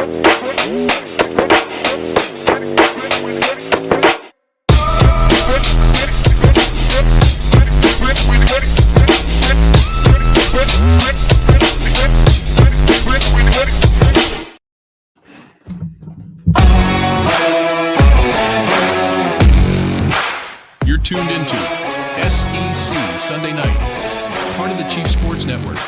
You're tuned into SEC Sunday Night, part of the Chief Sports Network.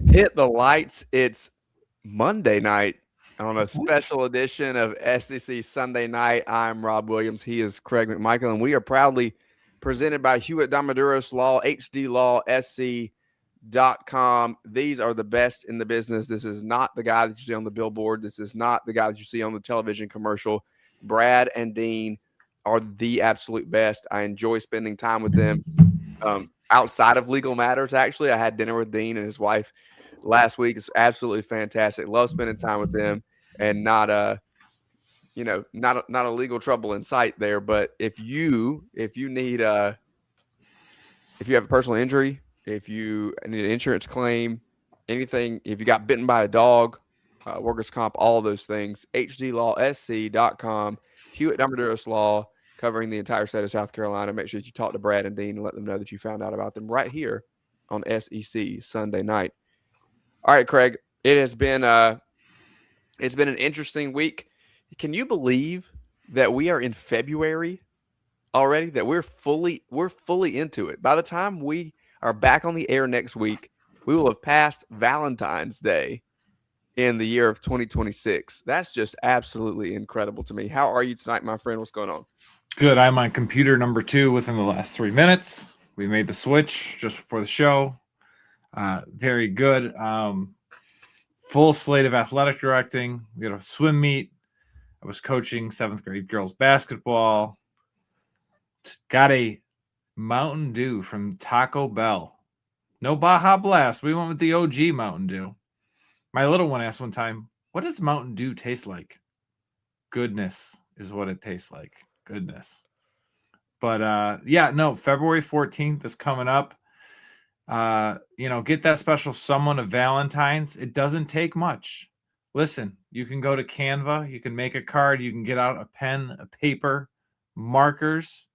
Hit the lights. It's Monday night on a special edition of SEC Sunday Night. I'm Rob Williams. He is Craig McMichael, and we are proudly presented by Hewitt Damaduros Law, HDLawSC.com. These are the best in the business. This is not the guy that you see on the billboard. This is not the guy that you see on the television commercial. Brad and Dean are the absolute best. I enjoy spending time with them. Outside of legal matters, actually, I had dinner with Dean and his wife last week. It's absolutely fantastic. Love spending time with them, and not a legal trouble in sight there. But if you need if you have a personal injury, if you need an insurance claim, anything, if you got bitten by a dog, workers' comp, all those things, HDLawSC.com, Hewitt Damaduros Law, covering the entire state of South Carolina. Make sure that you talk to Brad and Dean and let them know that you found out about them right here on SEC Sunday Night. All right, Craig, it has been an interesting week. Can you believe that we are in February already? That we're fully into it. By the time we are back on the air next week, we will have passed Valentine's Day in the year of 2026. That's just absolutely incredible to me. How are you tonight, my friend? What's going on? Good. I'm on computer number 2 within the last 3 minutes. We made the switch just before the show. Very good. Full slate of athletic directing. We had a swim meet. I was coaching 7th grade girls basketball. Got a Mountain Dew from Taco Bell. No Baja Blast. We went with the OG Mountain Dew. My little one asked one time, what does Mountain Dew taste like? Goodness is what it tastes like. Goodness. But February 14th is coming up. Get that special someone of Valentine's. It doesn't take much. Listen, you can go to Canva, you can make a card, you can get out a pen, a paper, markers.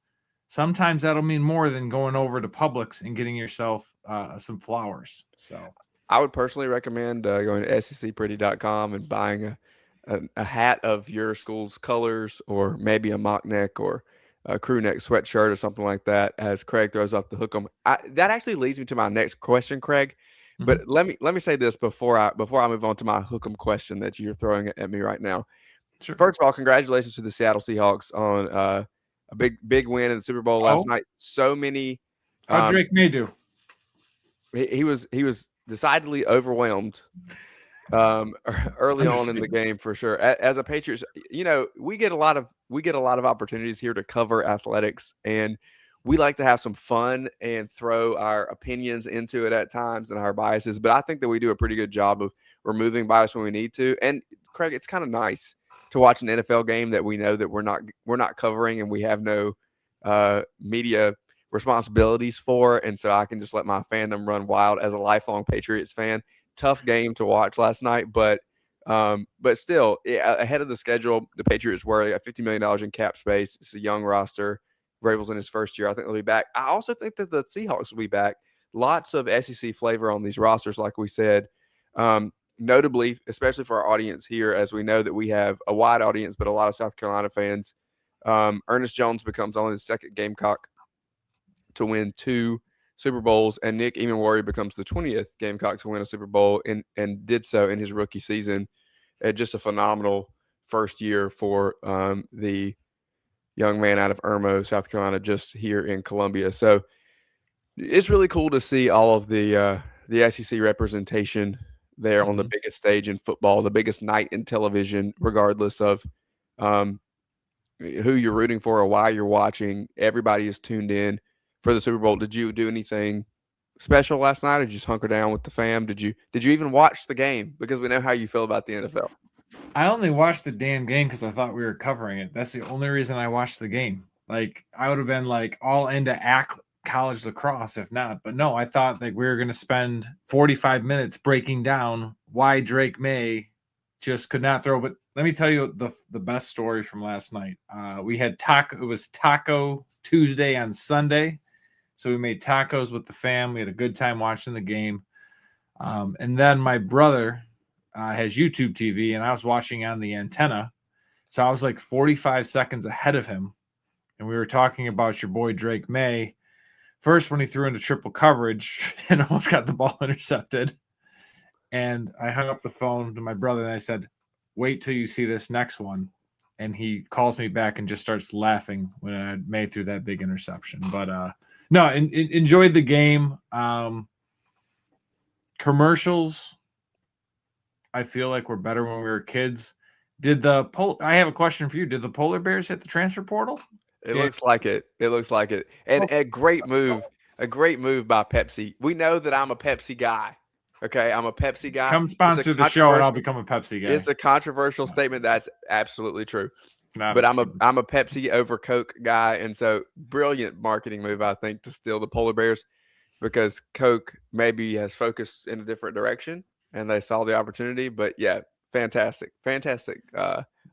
Sometimes that'll mean more than going over to Publix and getting yourself some flowers. So I would personally recommend going to secpretty.com and buying a hat of your school's colors, or maybe a mock neck or a crew neck sweatshirt or something like that, as Craig throws up the hook 'em. That actually leads me to my next question, Craig. Mm-hmm. But let me say this before I move on to my hook 'em question that you're throwing at me right now. Sure. First of all, congratulations to the Seattle Seahawks on a big win in the Super Bowl last night. So many. How'd Drake May do? He was decidedly overwhelmed early on in the game, for sure. As a Patriots, we get a lot of opportunities here to cover athletics, and we like to have some fun and throw our opinions into it at times and our biases. But I think that we do a pretty good job of removing bias when we need to. And Craig, it's kind of nice to watch an NFL game that we know that we're not covering and we have no media responsibilities for, and so I can just let my fandom run wild as a lifelong Patriots fan. Tough game to watch last night, but still, ahead of the schedule, the Patriots were. They got $50 million in cap space. It's a young roster. Vrabel's in his first year. I think they'll be back. I also think that the Seahawks will be back. Lots of SEC flavor on these rosters, like we said. Notably, especially for our audience here, as we know that we have a wide audience, but a lot of South Carolina fans. Ernest Jones becomes only the second Gamecock to win 2 Super Bowls, and Nick Emenwari becomes the 20th Gamecock to win a Super Bowl, and did so in his rookie season. Just a phenomenal first year for the young man out of Irmo, South Carolina, just here in Columbia. So it's really cool to see all of the SEC representation there on the biggest stage in football, the biggest night in television, regardless of who you're rooting for or why you're watching. Everybody is tuned in for the Super Bowl. Did you do anything special last night, or did you just hunker down with the fam? Did you even watch the game? Because we know how you feel about the NFL. I only watched the damn game because I thought we were covering it. That's the only reason I watched the game. Like, I would have been like all into college lacrosse if not. But no, I thought like we were going to spend 45 minutes breaking down why Drake May just could not throw. But let me tell you the best story from last night. We had taco. It was Taco Tuesday on Sunday. So we made tacos with the fam. We had a good time watching the game. And then my brother has YouTube TV, and I was watching on the antenna. So I was like 45 seconds ahead of him. And we were talking about your boy Drake May. First, when he threw into triple coverage and almost got the ball intercepted. And I hung up the phone to my brother and I said, wait till you see this next one. And he calls me back and just starts laughing when I made through that big interception. But no, enjoyed the game. Commercials, I feel like we're better when we were kids. I have a question for you. Did the Polar Bears hit the transfer portal? It looks like it. It looks like it. And a great move by Pepsi. We know that I'm a Pepsi guy. Okay, I'm a Pepsi guy. Come sponsor the show and I'll become a Pepsi guy. It's a controversial statement. That's absolutely true. But I'm a Pepsi over Coke guy, and so brilliant marketing move, I think, to steal the Polar Bears, because Coke maybe has focused in a different direction and they saw the opportunity. But yeah, fantastic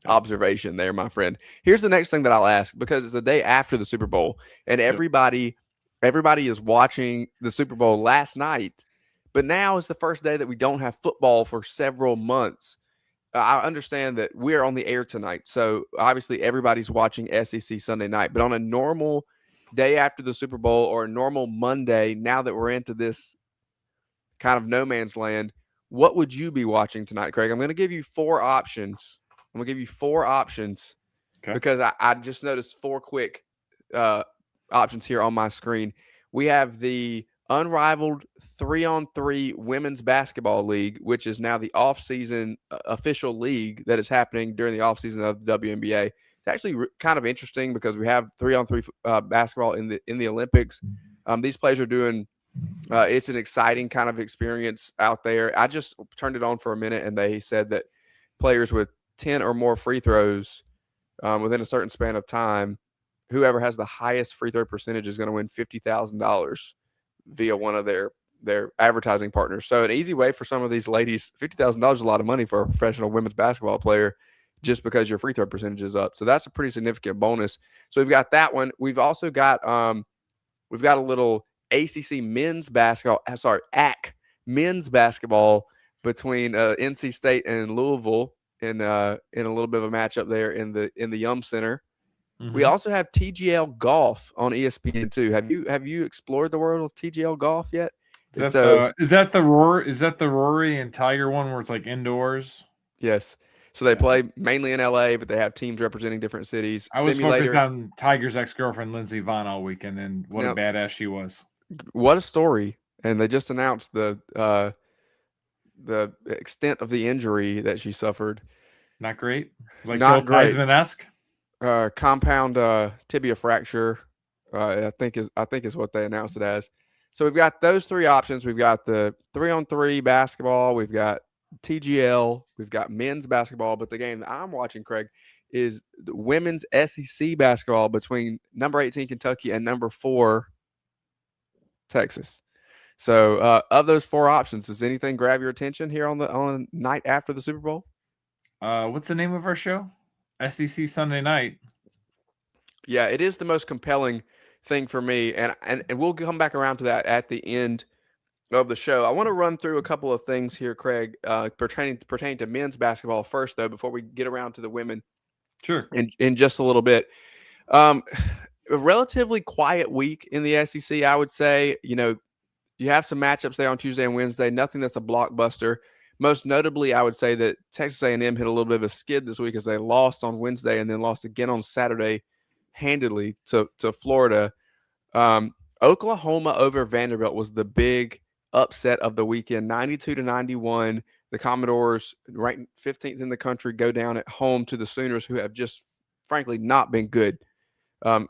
observation there, my friend. Here's the next thing that I'll ask, because it's the day after the Super Bowl and everybody is watching the Super Bowl last night, but now is the first day that we don't have football for several months. I understand that we're on the air tonight, so obviously everybody's watching SEC Sunday night, but on a normal day after the Super Bowl or a normal Monday, now that we're into this kind of no man's land, what would you be watching tonight, Craig? I'm going to give you four options. Okay. Because I just noticed four quick options here on my screen. We have the unrivaled 3-on-3 women's basketball league, which is now the off-season official league that is happening during the off-season of the WNBA. It's actually kind of interesting because we have 3-on-3 basketball in the Olympics. These players are doing it's an exciting kind of experience out there. I just turned it on for a minute, and they said that players with 10 or more free throws within a certain span of time, whoever has the highest free throw percentage is going to win $50,000 via one of their advertising partners. So an easy way for some of these ladies, $50,000 is a lot of money for a professional women's basketball player, just because your free throw percentage is up. So that's a pretty significant bonus. So we've got that one. We've also got we've got a little ACC men's basketball, AC men's basketball between NC State and Louisville in a little bit of a matchup there in the Yum Center. Mm-hmm. We also have TGL golf on ESPN2. Have you explored the world of TGL golf yet? Is that the Rory and Tiger one where it's like indoors? Yes. So they play mainly in LA, but they have teams representing different cities. I was focused on Tiger's ex-girlfriend Lindsey Vonn all weekend, and what a badass she was. What a story! And they just announced the extent of the injury that she suffered. Not great. Like Not Joe great. Theismann-esque? Compound tibia fracture, I think is what they announced it as. So we've got those three options. We've got the 3-on-3 basketball. We've got TGL. We've got men's basketball. But the game that I'm watching, Craig, is the women's SEC basketball between number 18 Kentucky and number 4 Texas. So of those four options, does anything grab your attention here on the night after the Super Bowl? What's the name of our show? SEC Sunday Night. Yeah, it is the most compelling thing for me, and we'll come back around to that at the end of the show. I want to run through a couple of things here, Craig, pertaining to men's basketball first, though, before we get around to the women. Sure. In just a little bit. A relatively quiet week in the SEC, I would say. You know, you have some matchups there on Tuesday and Wednesday. Nothing that's a blockbuster. Most notably, I would say that Texas A&M hit a little bit of a skid this week as they lost on Wednesday and then lost again on Saturday handedly to Florida. Oklahoma over Vanderbilt was the big upset of the weekend, 92-91. The Commodores, ranked 15th in the country, go down at home to the Sooners, who have just frankly not been good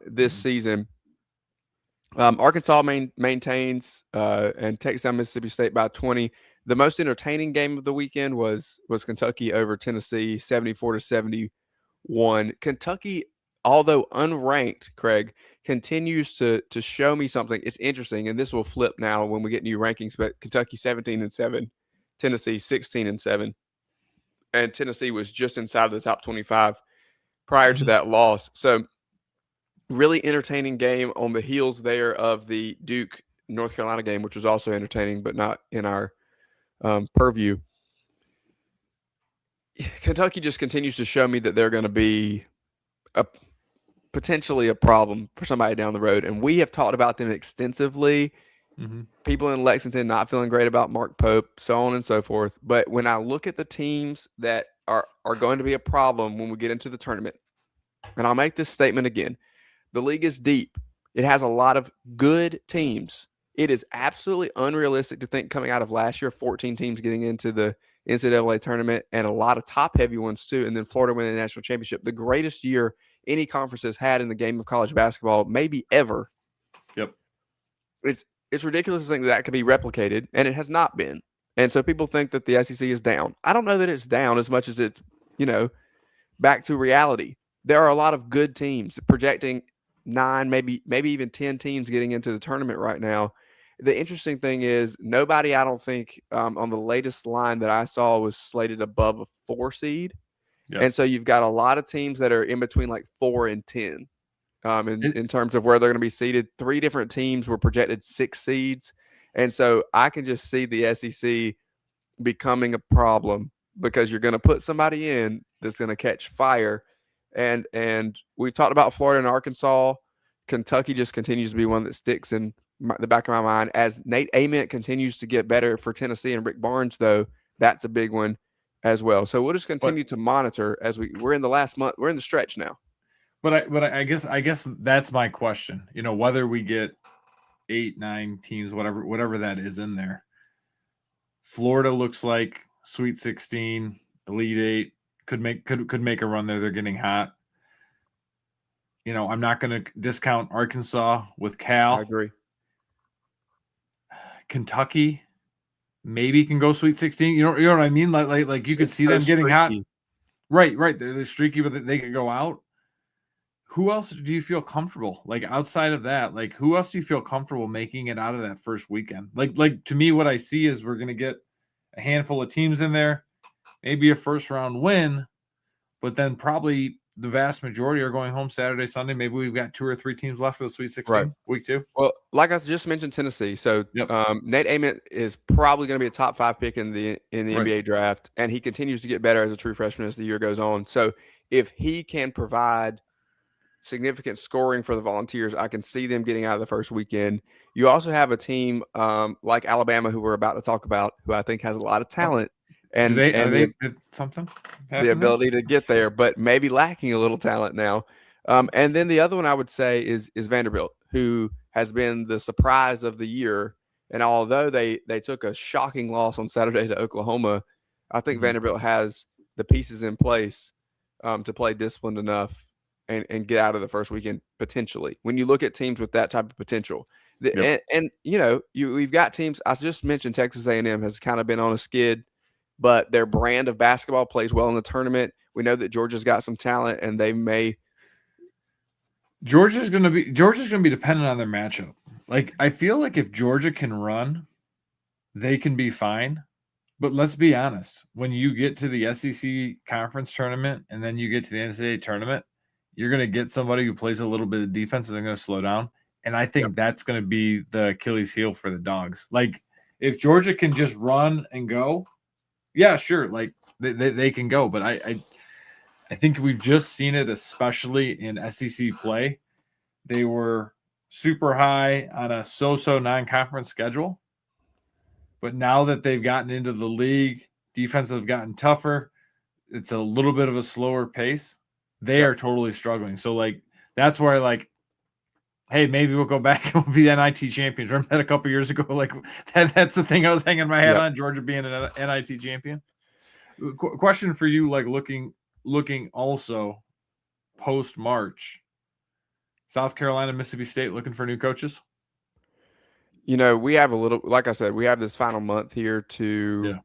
this season. Arkansas maintains and takes down Mississippi State by 20. The most entertaining game of the weekend was Kentucky over Tennessee, 74-71. Kentucky, although unranked, Craig, continues to show me something. It's interesting, and this will flip now when we get new rankings. But Kentucky 17-7, Tennessee 16-7, and Tennessee was just inside of the top 25 prior to that loss. So really entertaining game on the heels there of the Duke North Carolina game, which was also entertaining, but not in our purview. Kentucky just continues to show me that they're going to be potentially a problem for somebody down the road. And we have talked about them extensively. People in Lexington not feeling great about Mark Pope, so on and so forth. But when I look at the teams that are going to be a problem when we get into the tournament, and I'll make this statement again, the league is deep. It has a lot of good teams. It is absolutely unrealistic to think coming out of last year, 14 teams getting into the NCAA tournament and a lot of top-heavy ones too, and then Florida winning the national championship. The greatest year any conference has had in the game of college basketball, maybe ever. Yep. It's ridiculous to think that could be replicated, and it has not been. And so people think that the SEC is down. I don't know that it's down as much as it's, back to reality. There are a lot of good teams projecting 9, maybe even 10 teams getting into the tournament right now. The interesting thing is nobody, I don't think, on the latest line that I saw was slated above a 4 seed. Yep. And so you've got a lot of teams that are in between like 4 and 10 in terms of where they're going to be seeded. 3 different teams were projected 6 seeds. And so I can just see the SEC becoming a problem because you're going to put somebody in that's going to catch fire. And we've talked about Florida and Arkansas. Kentucky just continues to be one that sticks in the back of my mind. As Nate Ament continues to get better for Tennessee and Rick Barnes, though, that's a big one as well. So we'll just continue to monitor as we're in the last month. We're in the stretch now. But I guess that's my question. Whether we get 8, 9 teams, whatever that is in there. Florida looks like Sweet 16, Elite 8. Could make a run there. They're getting hot. I'm not going to discount Arkansas with Cal. I agree. Kentucky maybe can go Sweet 16. You know what I mean? Like you could see them getting hot. Right. They're streaky, but they could go out. Who else do you feel comfortable? Like outside of that, like who else do you feel comfortable making it out of that first weekend? Like to me, what I see is we're going to get a handful of teams in there. Maybe a first round win, but then probably the vast majority are going home Saturday, Sunday. Maybe we've got 2 or 3 teams left for the Sweet 16 week 2. Well, like I just mentioned, Tennessee. So Nate Ament is probably going to be a top 5 pick in the NBA draft, and he continues to get better as a true freshman as the year goes on. So if he can provide significant scoring for the Volunteers, I can see them getting out of the first weekend. You also have a team like Alabama, who we're about to talk about, who I think has a lot of talent. And did something the ability to get there, but maybe lacking a little talent now. And then the other one I would say is Vanderbilt, who has been the surprise of the year. And although they took a shocking loss on Saturday to Oklahoma, I think Vanderbilt has the pieces in place to play disciplined enough and get out of the first weekend potentially. When you look at teams with that type of potential, we've got teams. I just mentioned Texas A&M has kind of been on a skid, but their brand of basketball plays well in the tournament. We know that Georgia's got some talent, and they may. Georgia's going to be dependent on their matchup. Like I feel like if Georgia can run, they can be fine. But let's be honest, when you get to the SEC conference tournament and then you get to the NCAA tournament, you're going to get somebody who plays a little bit of defense and they're going to slow down. And I think that's going to be the Achilles heel for the Dogs. Like if Georgia can just run and go, yeah, sure. Like they can go, but I think we've just seen it, especially in SEC play. They were super high on a so-so non-conference schedule, but now that they've gotten into the league, defenses have gotten tougher. It's a little bit of a slower pace. They are totally struggling. So like that's where hey, maybe we'll go back and we'll be the NIT champions. Remember that a couple years ago? Like that's the thing I was hanging my hat on, Georgia being an NIT champion. Question for you, like looking also post-March, South Carolina, Mississippi State looking for new coaches? We have like I said, we have this final month here to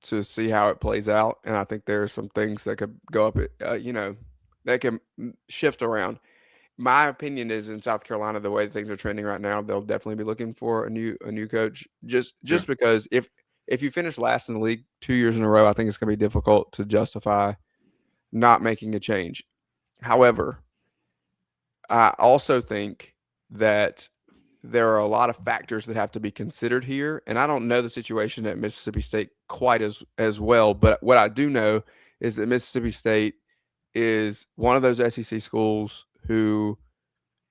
see how it plays out. And I think there are some things that could go up, that can shift around. My opinion is in South Carolina, the way things are trending right now, they'll definitely be looking for a new coach. Just because if you finish last in the league 2 years in a row, I think it's going to be difficult to justify not making a change. However, I also think that there are a lot of factors that have to be considered here, and I don't know the situation at Mississippi State quite as well. But what I do know is that Mississippi State is one of those SEC schools who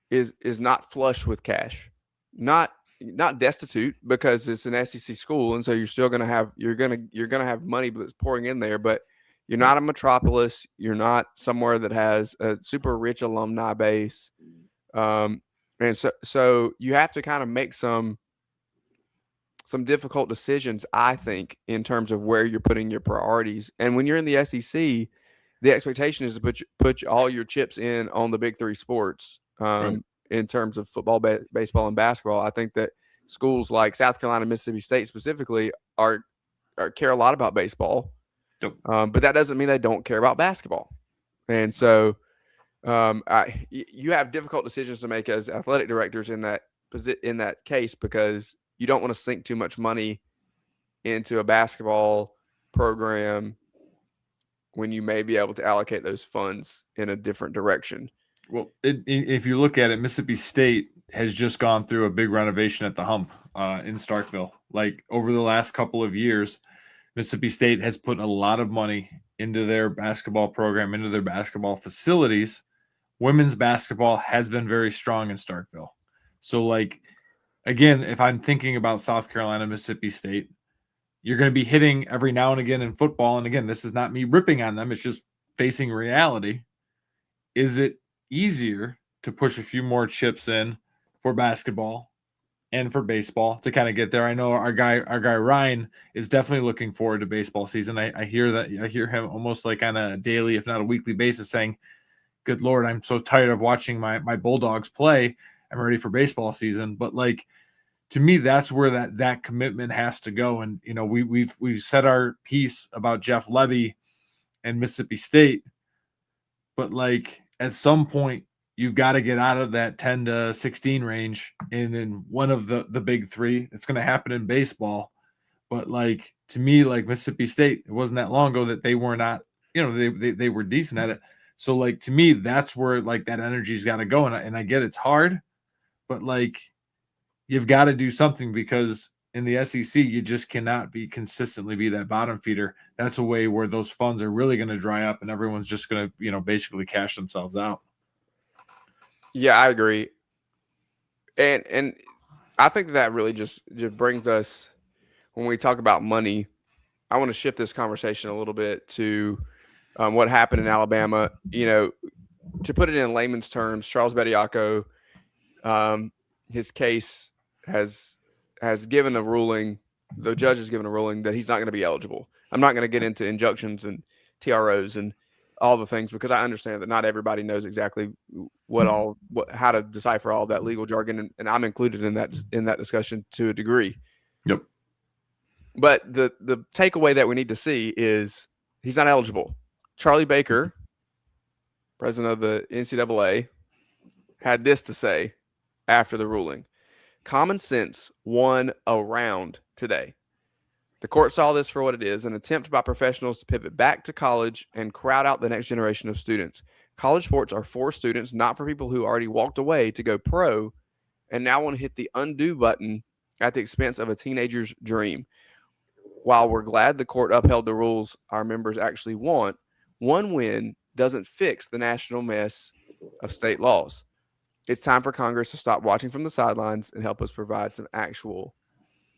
is not flush with cash, not destitute, because it's an SEC school, and so you're still gonna have money that's pouring in there, but you're not a metropolis. You're not somewhere that has a super rich alumni base, and so you have to kind of make some difficult decisions, I think, in terms of where you're putting your priorities. And when you're in the SEC, the expectation is to put all your chips in on the big three sports. Right. In terms of football, baseball, and basketball, I think that schools like South Carolina, Mississippi State specifically care a lot about baseball. Yep. But that doesn't mean they don't care about basketball. And so you have difficult decisions to make as athletic directors in that case, because you don't want to sink too much money into a basketball program when you may be able to allocate those funds in a different direction. Well, if you look at it, Mississippi State has just gone through a big renovation at the Hump in Starkville. Like, over the last couple of years, Mississippi State has put a lot of money into their basketball program, into their basketball facilities. Women's basketball has been very strong in Starkville. So, like, again, if I'm thinking about South Carolina, Mississippi State, you're going to be hitting every now and again in football. And again, this is not me ripping on them. It's just facing reality. Is it easier to push a few more chips in for basketball and for baseball to kind of get there? I know our guy Ryan is definitely looking forward to baseball season. I hear him almost like on a daily, if not a weekly basis, saying, "Good Lord, I'm so tired of watching my Bulldogs play. I'm ready for baseball season." But, like, to me, that's where that commitment has to go. And we've said our piece about Jeff Lebby and Mississippi State, but, like, at some point, you've got to get out of that 10 to 16 range and then one of the big three. It's going to happen in baseball. But, like, to me, like, Mississippi State, it wasn't that long ago that they were not, they were decent at it. So, like, to me, that's where, like, that energy's got to go. And I get it's hard, but, like, you've got to do something, because in the SEC, you just cannot consistently be that bottom feeder. That's a way where those funds are really going to dry up and everyone's just going to, basically cash themselves out. Yeah, I agree. And I think that really just brings us, when we talk about money, I want to shift this conversation a little bit to what happened in Alabama. To put it in layman's terms, Charles Bediako, his case has given a ruling. The judge has given a ruling that he's not going to be eligible. I'm not going to get into injunctions and TROs and all the things, because I understand that not everybody knows exactly how to decipher all of that legal jargon, and I'm included in that discussion to a degree. Yep. But the takeaway that we need to see is he's not eligible. Charlie Baker, president of the NCAA, had this to say after the ruling: "Common sense won around today. The court saw this for what it is, an attempt by professionals to pivot back to college and crowd out the next generation of students. College sports are for students, not for people who already walked away to go pro and now want to hit the undo button at the expense of a teenager's dream. While we're glad the court upheld the rules our members actually want, one win doesn't fix the national mess of state laws. It's time for Congress to stop watching from the sidelines and help us provide some actual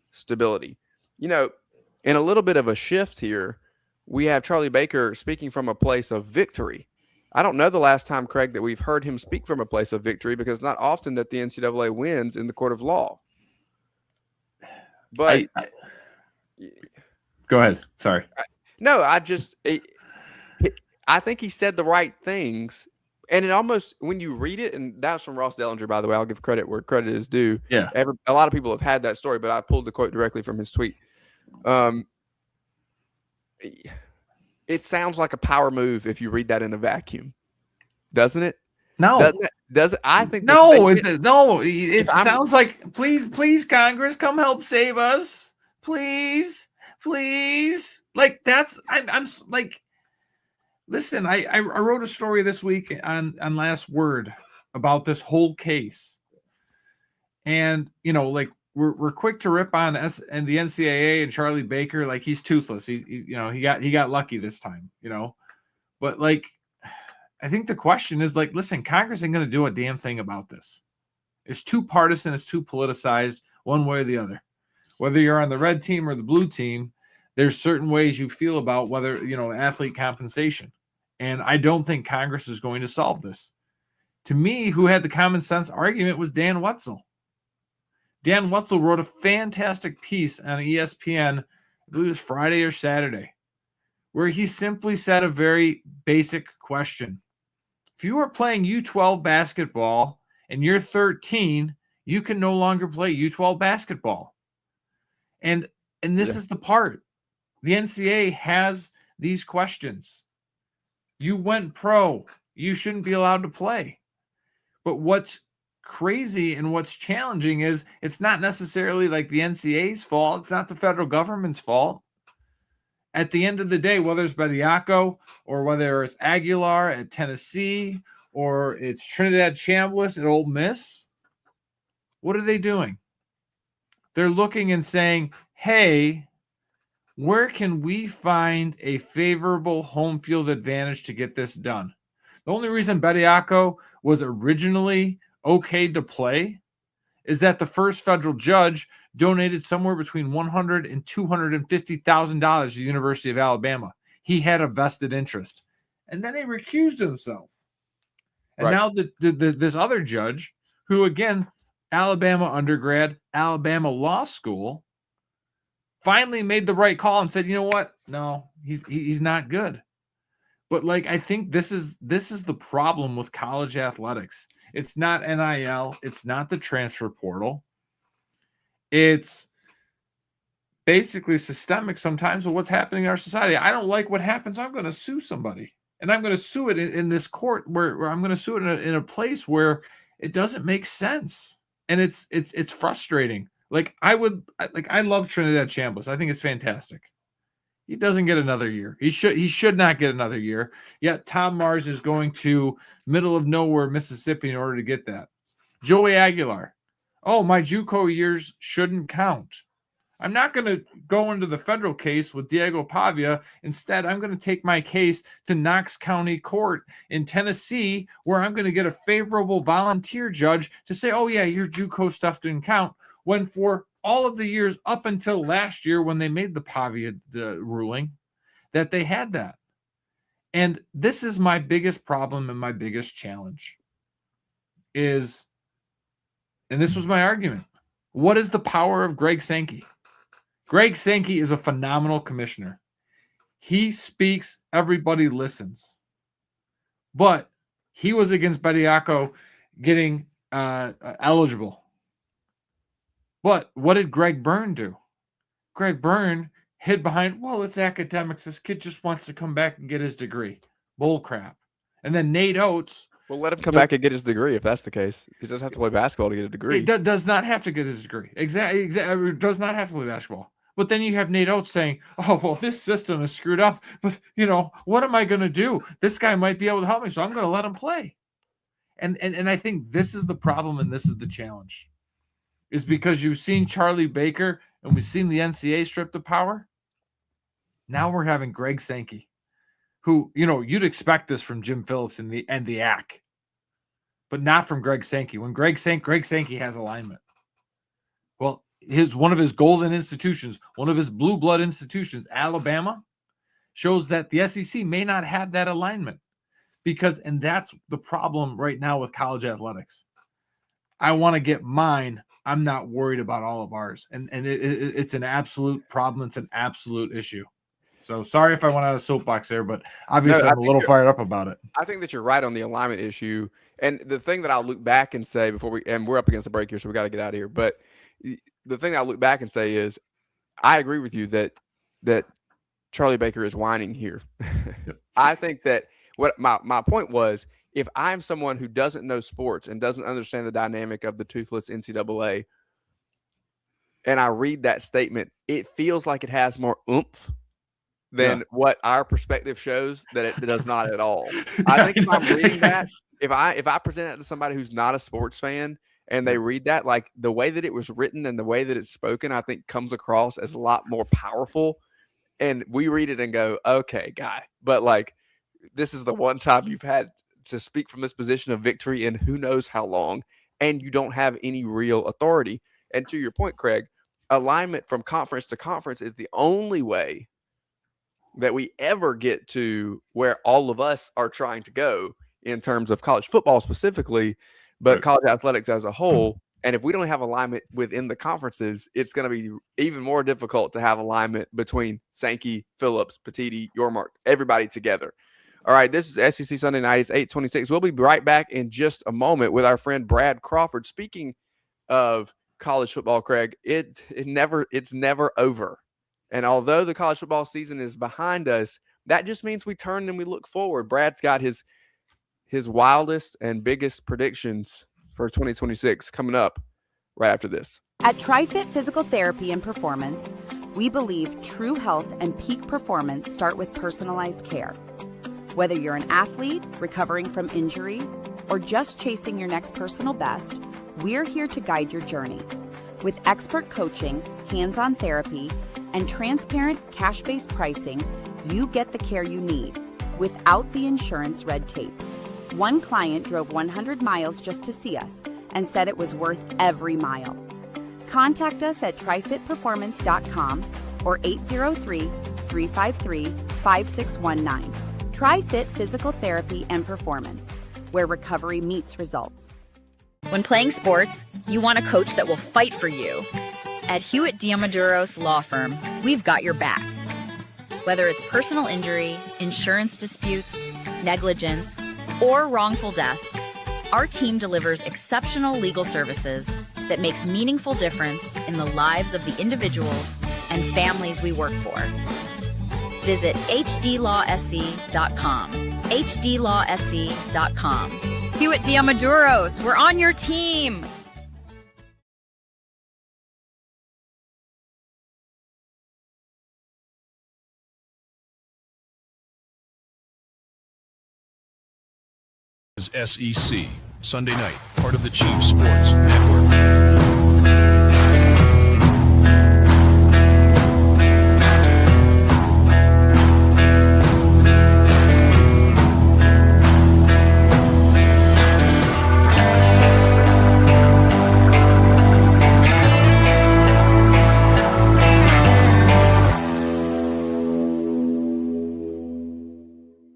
stability." In a little bit of a shift here, we have Charlie Baker speaking from a place of victory. I don't know the last time, Craig, that we've heard him speak from a place of victory, because it's not often that the NCAA wins in the court of law. But go ahead. Sorry. I think he said the right things And it almost, when you read it, and that's from Ross Dellinger, by the way, I'll give credit where credit is due. Yeah. A lot of people have had that story, but I pulled the quote directly from his tweet. It sounds like a power move if you read that in a vacuum, doesn't it? No. Does it? I think no. It sounds like please, Congress, come help save us, please. Like that's I'm like. Listen, I wrote a story this week on Last Word about this whole case, and like we're quick to rip on and the NCAA and Charlie Baker, like he's toothless. He's he got lucky this time, but like I think the question is like, listen, Congress ain't going to do a damn thing about this. It's too partisan, it's too politicized, one way or the other. Whether you're on the red team or the blue team, there's certain ways you feel about whether, athlete compensation. And I don't think Congress is going to solve this. To me, who had the common sense argument was Dan Wetzel. Dan Wetzel wrote a fantastic piece on ESPN, I believe it was Friday or Saturday, where he simply said a very basic question. If you are playing U12 basketball and you're 13, you can no longer play U12 basketball. And this is the part. The NCAA has these questions. You went pro. You shouldn't be allowed to play. But what's crazy and what's challenging is it's not necessarily like the NCAA's fault. It's not the federal government's fault. At the end of the day, whether it's Bediako or whether it's Aguilar at Tennessee or it's Trinidad Chambliss at Ole Miss, what are they doing? They're looking and saying, hey, where can we find a favorable home field advantage to get this done? The only reason Bediako was originally okay to play is that the first federal judge donated somewhere between $100,000 and $250,000 to the University of Alabama. He had a vested interest. And then he recused himself. And now this other judge, who again, Alabama undergrad, Alabama law school, finally made the right call and said, you know what? No, he's not good. But like, I think this is the problem with college athletics. It's not NIL. It's not the transfer portal. It's basically systemic sometimes of what's happening in our society. I don't like what happens. I'm going to sue somebody. And I'm going to sue it in this court where I'm going to sue it in a place where it doesn't make sense. And it's frustrating. I love Trinidad Chambliss. I think it's fantastic. He doesn't get another year. He should not get another year. Yet Tom Mars is going to middle of nowhere, Mississippi, in order to get that. Joey Aguilar. Oh, my JUCO years shouldn't count. I'm not going to go into the federal case with Diego Pavia. Instead, I'm going to take my case to Knox County Court in Tennessee, where I'm going to get a favorable volunteer judge to say, oh, yeah, your JUCO stuff didn't count. When for all of the years up until last year when they made the Pavia ruling, that they had that. And this is my biggest problem and my biggest challenge is, and this was my argument, what is the power of Greg Sankey? Greg Sankey is a phenomenal commissioner. He speaks, everybody listens. But he was against Bediako getting eligible. But what did Greg Byrne do? Greg Byrne hid behind, well, it's academics. This kid just wants to come back and get his degree. Bull crap. And then Nate Oates. Well, let him come back and get his degree if that's the case. He doesn't have to play basketball to get a degree. He does not have to get his degree. Exactly. Does not have to play basketball. But then you have Nate Oates saying, oh, well, this system is screwed up. But, what am I going to do? This guy might be able to help me, so I'm going to let him play. And I think this is the problem and this is the challenge. Is because you've seen Charlie Baker and we've seen the NCAA stripped of power. Now we're having Greg Sankey, who, you'd expect this from Jim Phillips and the AC, but not from Greg Sankey. When Greg Sankey has alignment. Well, one of his golden institutions, one of his blue blood institutions, Alabama, shows that the SEC may not have that alignment and that's the problem right now with college athletics. I want to get mine. I'm not worried about all of ours. And it's an absolute problem. It's an absolute issue. So sorry if I went out of soapbox there, but obviously I'm a little fired up about it. I think that you're right on the alignment issue. And the thing that I'll look back and say and we're up against the break here, so we got to get out of here. But the thing I'll look back and say is I agree with you that Charlie Baker is whining here. Yep. I think that what my point was, if I'm someone who doesn't know sports and doesn't understand the dynamic of the toothless NCAA, and I read that statement, it feels like it has more oomph than what our perspective shows that it does not at all. I think if I'm reading that, if I present it to somebody who's not a sports fan and they read that, like the way that it was written and the way that it's spoken, I think comes across as a lot more powerful. And we read it and go, okay, guy, but like this is the one time you've had to speak from this position of victory in who knows how long, and you don't have any real authority. And to your point, Craig, alignment from conference to conference is the only way that we ever get to where all of us are trying to go in terms of college football specifically, but college athletics as a whole. And if we don't have alignment within the conferences, it's going to be even more difficult to have alignment between Sankey, Phillips, Petiti, Yormark, everybody together. All right, this is SEC Sunday Night. It's 8:26. We'll be right back in just a moment with our friend Brad Crawford. Speaking of college football, Craig, it's never over. And although the college football season is behind us, that just means we turn and we look forward. Brad's got his wildest and biggest predictions for 2026 coming up right after this. At TriFit Physical Therapy and Performance, we believe true health and peak performance start with personalized care. Whether you're an athlete recovering from injury or just chasing your next personal best, we're here to guide your journey. With expert coaching, hands-on therapy, and transparent cash-based pricing, you get the care you need without the insurance red tape. One client drove 100 miles just to see us and said it was worth every mile. Contact us at trifitperformance.com or 803-353-5619. TriFit Physical Therapy and Performance, where recovery meets results. When playing sports, you want a coach that will fight for you. At Hewitt Diamaduros Law Firm, we've got your back. Whether it's personal injury, insurance disputes, negligence, or wrongful death, our team delivers exceptional legal services that makes meaningful difference in the lives of the individuals and families we work for. Visit hdlawsc.com. hdlawsc.com. Hewitt Diamaduros, we're on your team. Is SEC Sunday Night, part of the Chief Sports Network.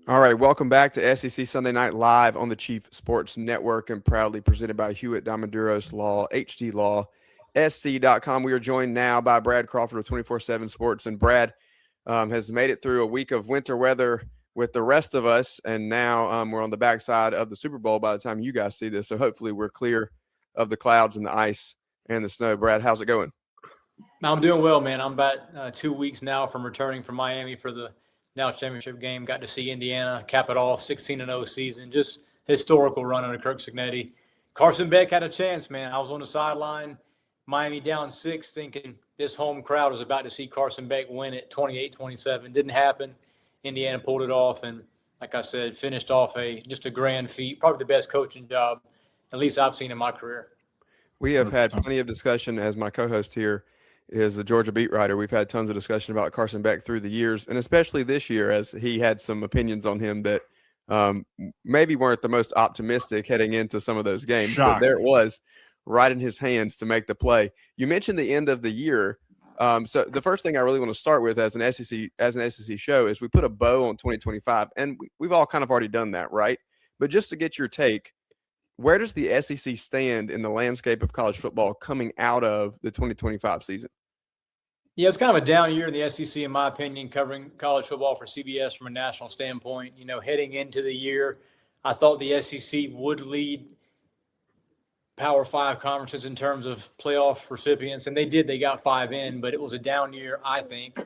All right, welcome back to SEC Sunday Night Live on the Chief Sports Network and proudly presented by Hewitt Diamaduros Law, hdlawsc.com. We are joined now by Brad Crawford of 24/7 Sports, and Brad has made it through a week of winter weather with the rest of us, and now we're on the backside of the Super Bowl by the time you guys see this, so hopefully we're clear of the clouds and the ice and the snow. Brad, how's it going? I'm doing well, man. I'm about 2 weeks now from returning from Miami for the National Championship game. Got to see Indiana cap it off, 16-0 season. Just historical run under Kirk Cignetti. Carson Beck had a chance, man. I was on the sideline, Miami down 6, thinking this home crowd was about to see Carson Beck win it 28-27. Didn't happen. Indiana pulled it off, and like I said, finished off just a grand feat. Probably the best coaching job, at least I've seen in my career. We have had plenty of discussion, as my co-host here is a Georgia beat writer. We've had tons of discussion about Carson Beck through the years, and especially this year, as he had some opinions on him that maybe weren't the most optimistic heading into some of those games. But there it was, right in his hands to make the play. You mentioned the end of the year. So the first thing I really want to start with as an SEC show is we put a bow on 2025, and we've all kind of already done that, right? But just to get your take, where does the SEC stand in the landscape of college football coming out of the 2025 season? Yeah, it's kind of a down year in the SEC, in my opinion, covering college football for CBS from a national standpoint. Heading into the year, I thought the SEC would lead Power Five conferences in terms of playoff recipients, and they did. They got 5 in, but it was a down year, I think.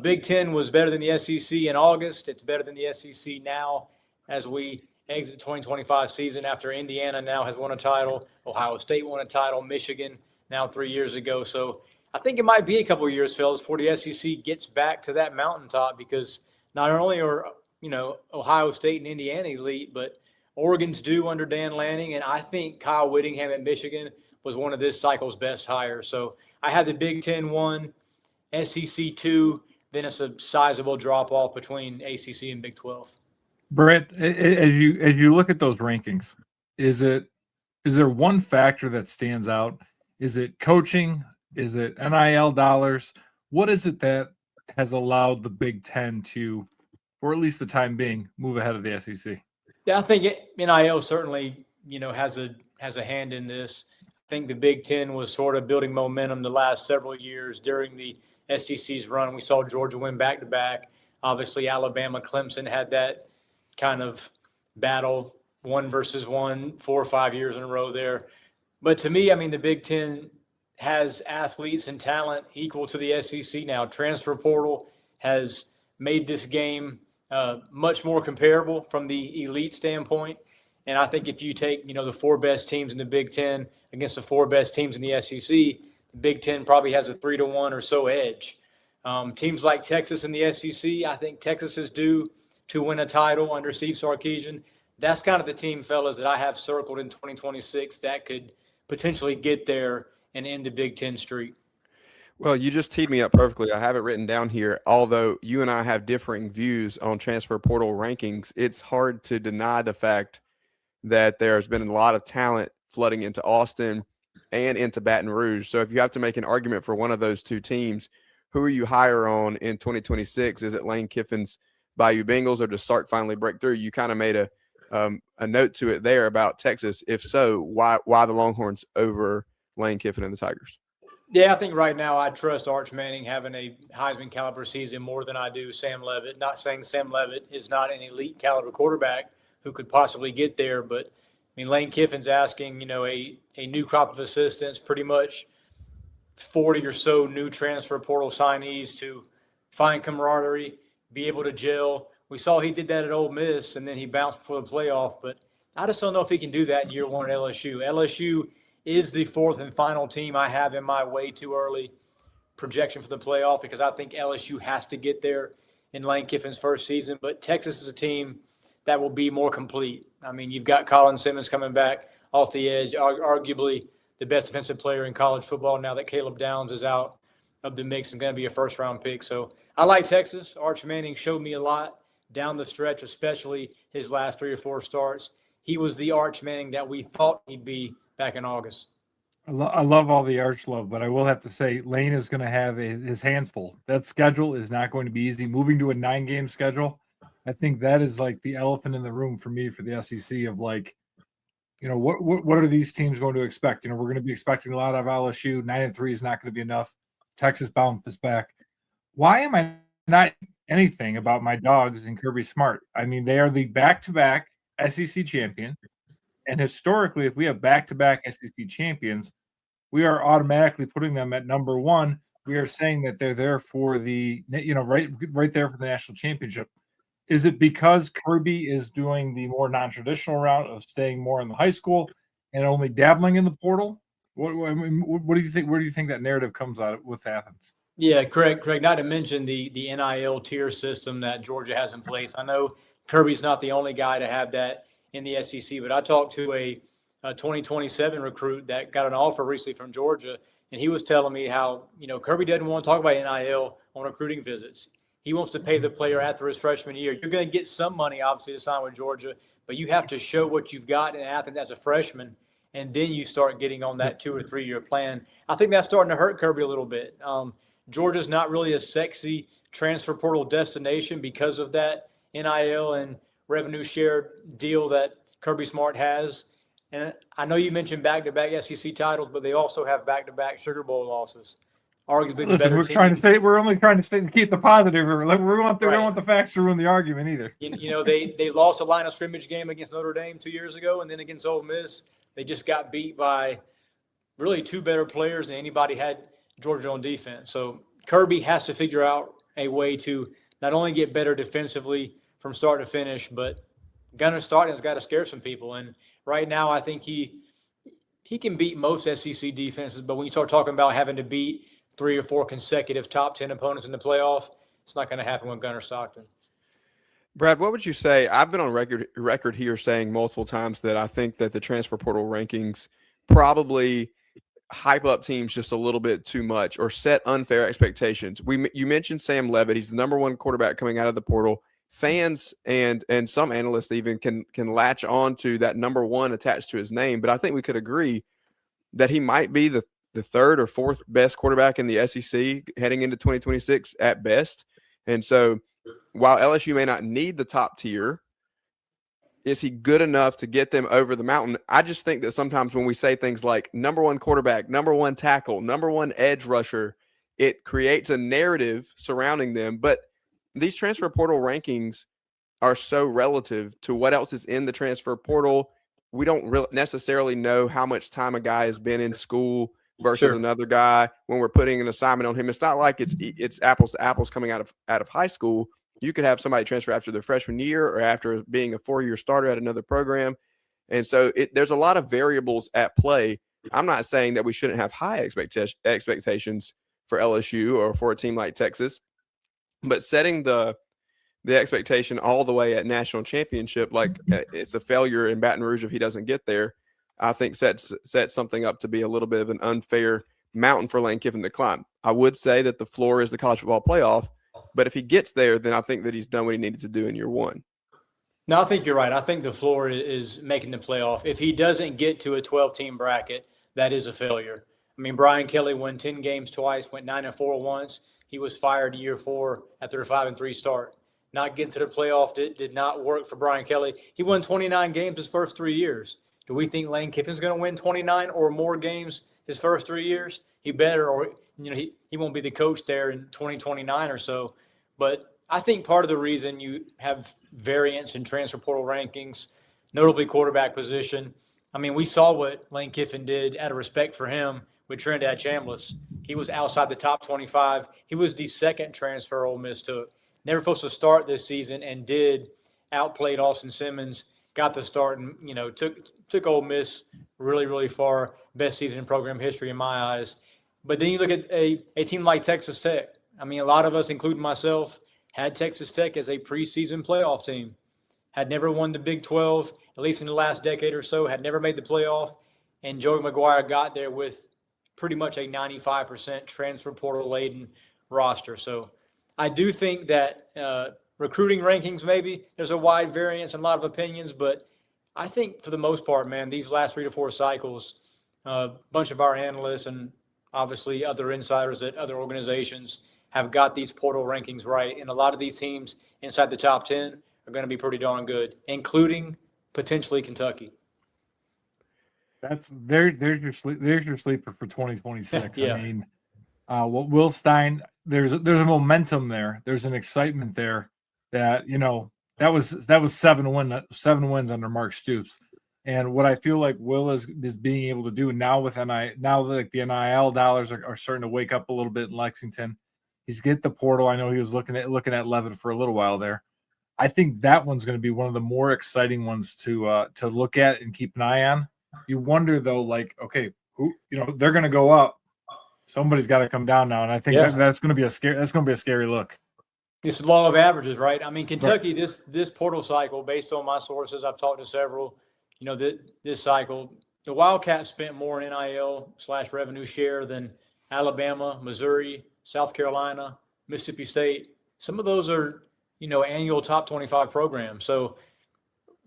Big Ten was better than the SEC in August. It's better than the SEC now as we exit 2025 season after Indiana now has won a title, Ohio State won a title, Michigan now 3 years ago. So I think it might be a couple of years, fellas, before the SEC gets back to that mountaintop, because not only are, Ohio State and Indiana elite, but Oregon's due under Dan Lanning, and I think Kyle Whittingham at Michigan was one of this cycle's best hires. So I had the Big Ten 1, SEC 2, then it's a sizable drop-off between ACC and Big 12. Brett, as you look at those rankings, is there one factor that stands out? Is it coaching? Is it NIL dollars? What is it that has allowed the Big Ten to, for at least the time being, move ahead of the SEC? Yeah, I think NIL certainly, has a hand in this. I think the Big Ten was sort of building momentum the last several years during the SEC's run. We saw Georgia win back-to-back. Obviously, Alabama, Clemson had that kind of battle, 1 versus 1, 4 or 5 years in a row there. But to me, the Big Ten has athletes and talent equal to the SEC now. Transfer portal has made this game much more comparable from the elite standpoint. And I think if you take, the 4 best teams in the Big Ten against the 4 best teams in the SEC, the Big Ten probably has a 3-1 or so edge. Teams like Texas in the SEC, I think Texas is due to win a title under Steve Sarkisian. That's kind of the team, fellas, that I have circled in 2026 that could potentially get there and end the Big Ten streak. Well, you just teed me up perfectly. I have it written down here. Although you and I have differing views on transfer portal rankings, it's hard to deny the fact that there's been a lot of talent flooding into Austin and into Baton Rouge. So if you have to make an argument for one of those 2 teams, who are you higher on in 2026? Is it Lane Kiffin's Bayou Bengals, or does Sark finally break through? You kind of made a note to it there about Texas. If so, why the Longhorns over Lane Kiffin and the Tigers? Yeah, I think right now I trust Arch Manning having a Heisman caliber season more than I do Sam Leavitt. Not saying Sam Leavitt is not an elite caliber quarterback who could possibly get there, but Lane Kiffin's asking, a new crop of assistants, pretty much 40 or so new transfer portal signees to find camaraderie, be able to gel. We saw he did that at Ole Miss, and then he bounced before the playoff, but I just don't know if he can do that in year 1 at LSU. LSU is the 4th and final team I have in my way too early projection for the playoff, because I think LSU has to get there in Lane Kiffin's first season. But Texas is a team that will be more complete. You've got Colin Simmons coming back off the edge, arguably the best defensive player in college football now that Caleb Downs is out of the mix and going to be a first-round pick. So I like Texas. Arch Manning showed me a lot down the stretch, especially his last 3 or 4 starts. He was the Arch Manning that we thought he'd be back in August. I love all the Arch love, but I will have to say Lane is going to have his hands full. That schedule is not going to be easy. Moving to a 9-game schedule, I think that is like the elephant in the room for me for the SEC of what are these teams going to expect? We're going to be expecting a lot of LSU. 9-3 is not going to be enough. Texas bounces back. Why am I not anything about my dogs in Kirby Smart? They are the back-to-back SEC champion. And historically, if we have back-to-back SEC champions, we are automatically putting them at number 1. We are saying that they're there for the, right there for the national championship. Is it because Kirby is doing the more non-traditional route of staying more in the high school and only dabbling in the portal? What do you think? Where do you think that narrative comes out with Athens? Yeah, Craig, not to mention the NIL tier system that Georgia has in place. I know Kirby's not the only guy to have that in the SEC, but I talked to a 2027 recruit that got an offer recently from Georgia, and he was telling me how, Kirby doesn't want to talk about NIL on recruiting visits. He wants to pay the player after his freshman year. You're going to get some money, obviously, to sign with Georgia, but you have to show what you've got in Athens as a freshman, and then you start getting on that 2 or 3 year plan. I think that's starting to hurt Kirby a little bit. Georgia's not really a sexy transfer portal destination because of that NIL and revenue share deal that Kirby Smart has. And I know you mentioned back-to-back SEC titles, but they also have back-to-back Sugar Bowl losses. arguably the Listen, better team. we're only trying to keep the positive. Like we don't Right. want the facts to ruin the argument either. You know, they lost a line of scrimmage game against Notre Dame 2 years ago, and then against Ole Miss, they just got beat by really two better players than anybody had Georgia on defense. So Kirby has to figure out a way to not only get better defensively from start to finish, but Gunnar Stockton's got to scare some people. And right now, I think he can beat most SEC defenses, but when you start talking about having to beat 3 or 4 consecutive top 10 opponents in the playoff, it's not going to happen with Gunnar Stockton. Brad, what would you say? I've been on record here saying multiple times that I think that the transfer portal rankings probably hype up teams just a little bit too much or set unfair expectations. You mentioned Sam Levitt. He's the number 1 quarterback coming out of the portal. Fans and some analysts even can latch on to that number 1 attached to his name. But I think we could agree that he might be the 3rd or 4th best quarterback in the SEC heading into 2026 at best. And so while LSU may not need the top tier, is he good enough to get them over the mountain? I just think that sometimes when we say things like number 1 quarterback, number 1 tackle, number 1 edge rusher, it creates a narrative surrounding them. But these transfer portal rankings are so relative to what else is in the transfer portal. We don't necessarily know how much time a guy has been in school versus another guy when we're putting an assignment on him. It's not like it's apples to apples coming out of high school. You could have somebody transfer after their freshman year or after being a 4-year starter at another program. And so there's a lot of variables at play. I'm not saying that we shouldn't have high expectations for LSU or for a team like Texas, but setting the expectation all the way at national championship, like it's a failure in Baton Rouge if he doesn't get there, I think sets something up to be a little bit of an unfair mountain for Lane Kiffin to climb. I would say that the floor is the college football playoff, but if he gets there, then I think that he's done what he needed to do in year 1. No, I think you're right. I think the floor is making the playoff. If he doesn't get to a 12-team bracket, that is a failure. I mean, Brian Kelly won 10 games twice, went 9-4 once. He was fired year 4 after a 5-3 start. Not getting to the playoff did not work for Brian Kelly. He won 29 games his first 3 years. Do we think Lane Kiffin's going to win 29 or more games his first 3 years? He better, or he won't be the coach there in 2029 or so. But I think part of the reason you have variance in transfer portal rankings, notably quarterback position. I mean, we saw what Lane Kiffin did out of respect for him with Trinidad Chambliss. He was outside the top 25. He was the 2nd transfer Ole Miss took. Never supposed to start this season and did. Outplayed Austin Simmons, got the start, and took Ole Miss really, really far. Best season in program history in my eyes. But then you look at a team like Texas Tech. I mean, a lot of us, including myself, had Texas Tech as a preseason playoff team. Had never won the Big 12, at least in the last decade or so, had never made the playoff. And Joey McGuire got there with pretty much a 95% transfer portal-laden roster. So I do think that recruiting rankings, maybe there's a wide variance and a lot of opinions, but I think for the most part, man, these last 3 to 4 cycles, a bunch of our analysts and obviously other insiders at other organizations have got these portal rankings right. And a lot of these teams inside the top 10 are going to be pretty darn good, including potentially Kentucky. There's your sleeper for 2026. Yeah. I mean, what Will Stein, there's a momentum there. There's an excitement there that that was 7 wins under Mark Stoops. And what I feel like Will is being able to do now with now like the NIL dollars are starting to wake up a little bit in Lexington. He's get the portal. I know he was looking at Levitt for a little while there. I think that one's going to be one of the more exciting ones to look at and keep an eye on. You wonder though, like, okay, who they're going to go up. Somebody's got to come down now, and I think that's going to be a scary look. It's the law of averages, right? I mean, Kentucky, right. This portal cycle, based on my sources, I've talked to several. This cycle, the Wildcats spent more in NIL/revenue share than Alabama, Missouri, South Carolina, Mississippi State. Some of those are, annual top 25 programs. So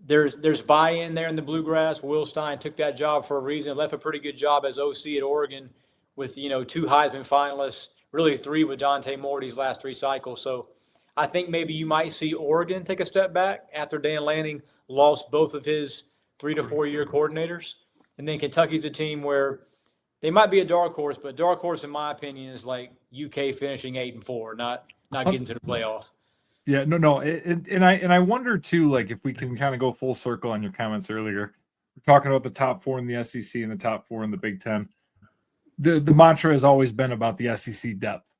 there's buy-in there in the Bluegrass. Will Stein took that job for a reason. Left a pretty good job as OC at Oregon with, 2 Heisman finalists, really 3 with Dante Moore these last 3 cycles. So I think maybe you might see Oregon take a step back after Dan Lanning lost both of his 3 to 4 year coordinators. And then Kentucky's a team where They might be a dark horse, but dark horse, in my opinion, is like UK finishing 8-4, not getting to the playoff. Yeah, no, and I wonder too, like if we can kind of go full circle on your comments earlier. We're talking about the top 4 in the SEC and the top 4 in the Big Ten. The mantra has always been about the SEC depth,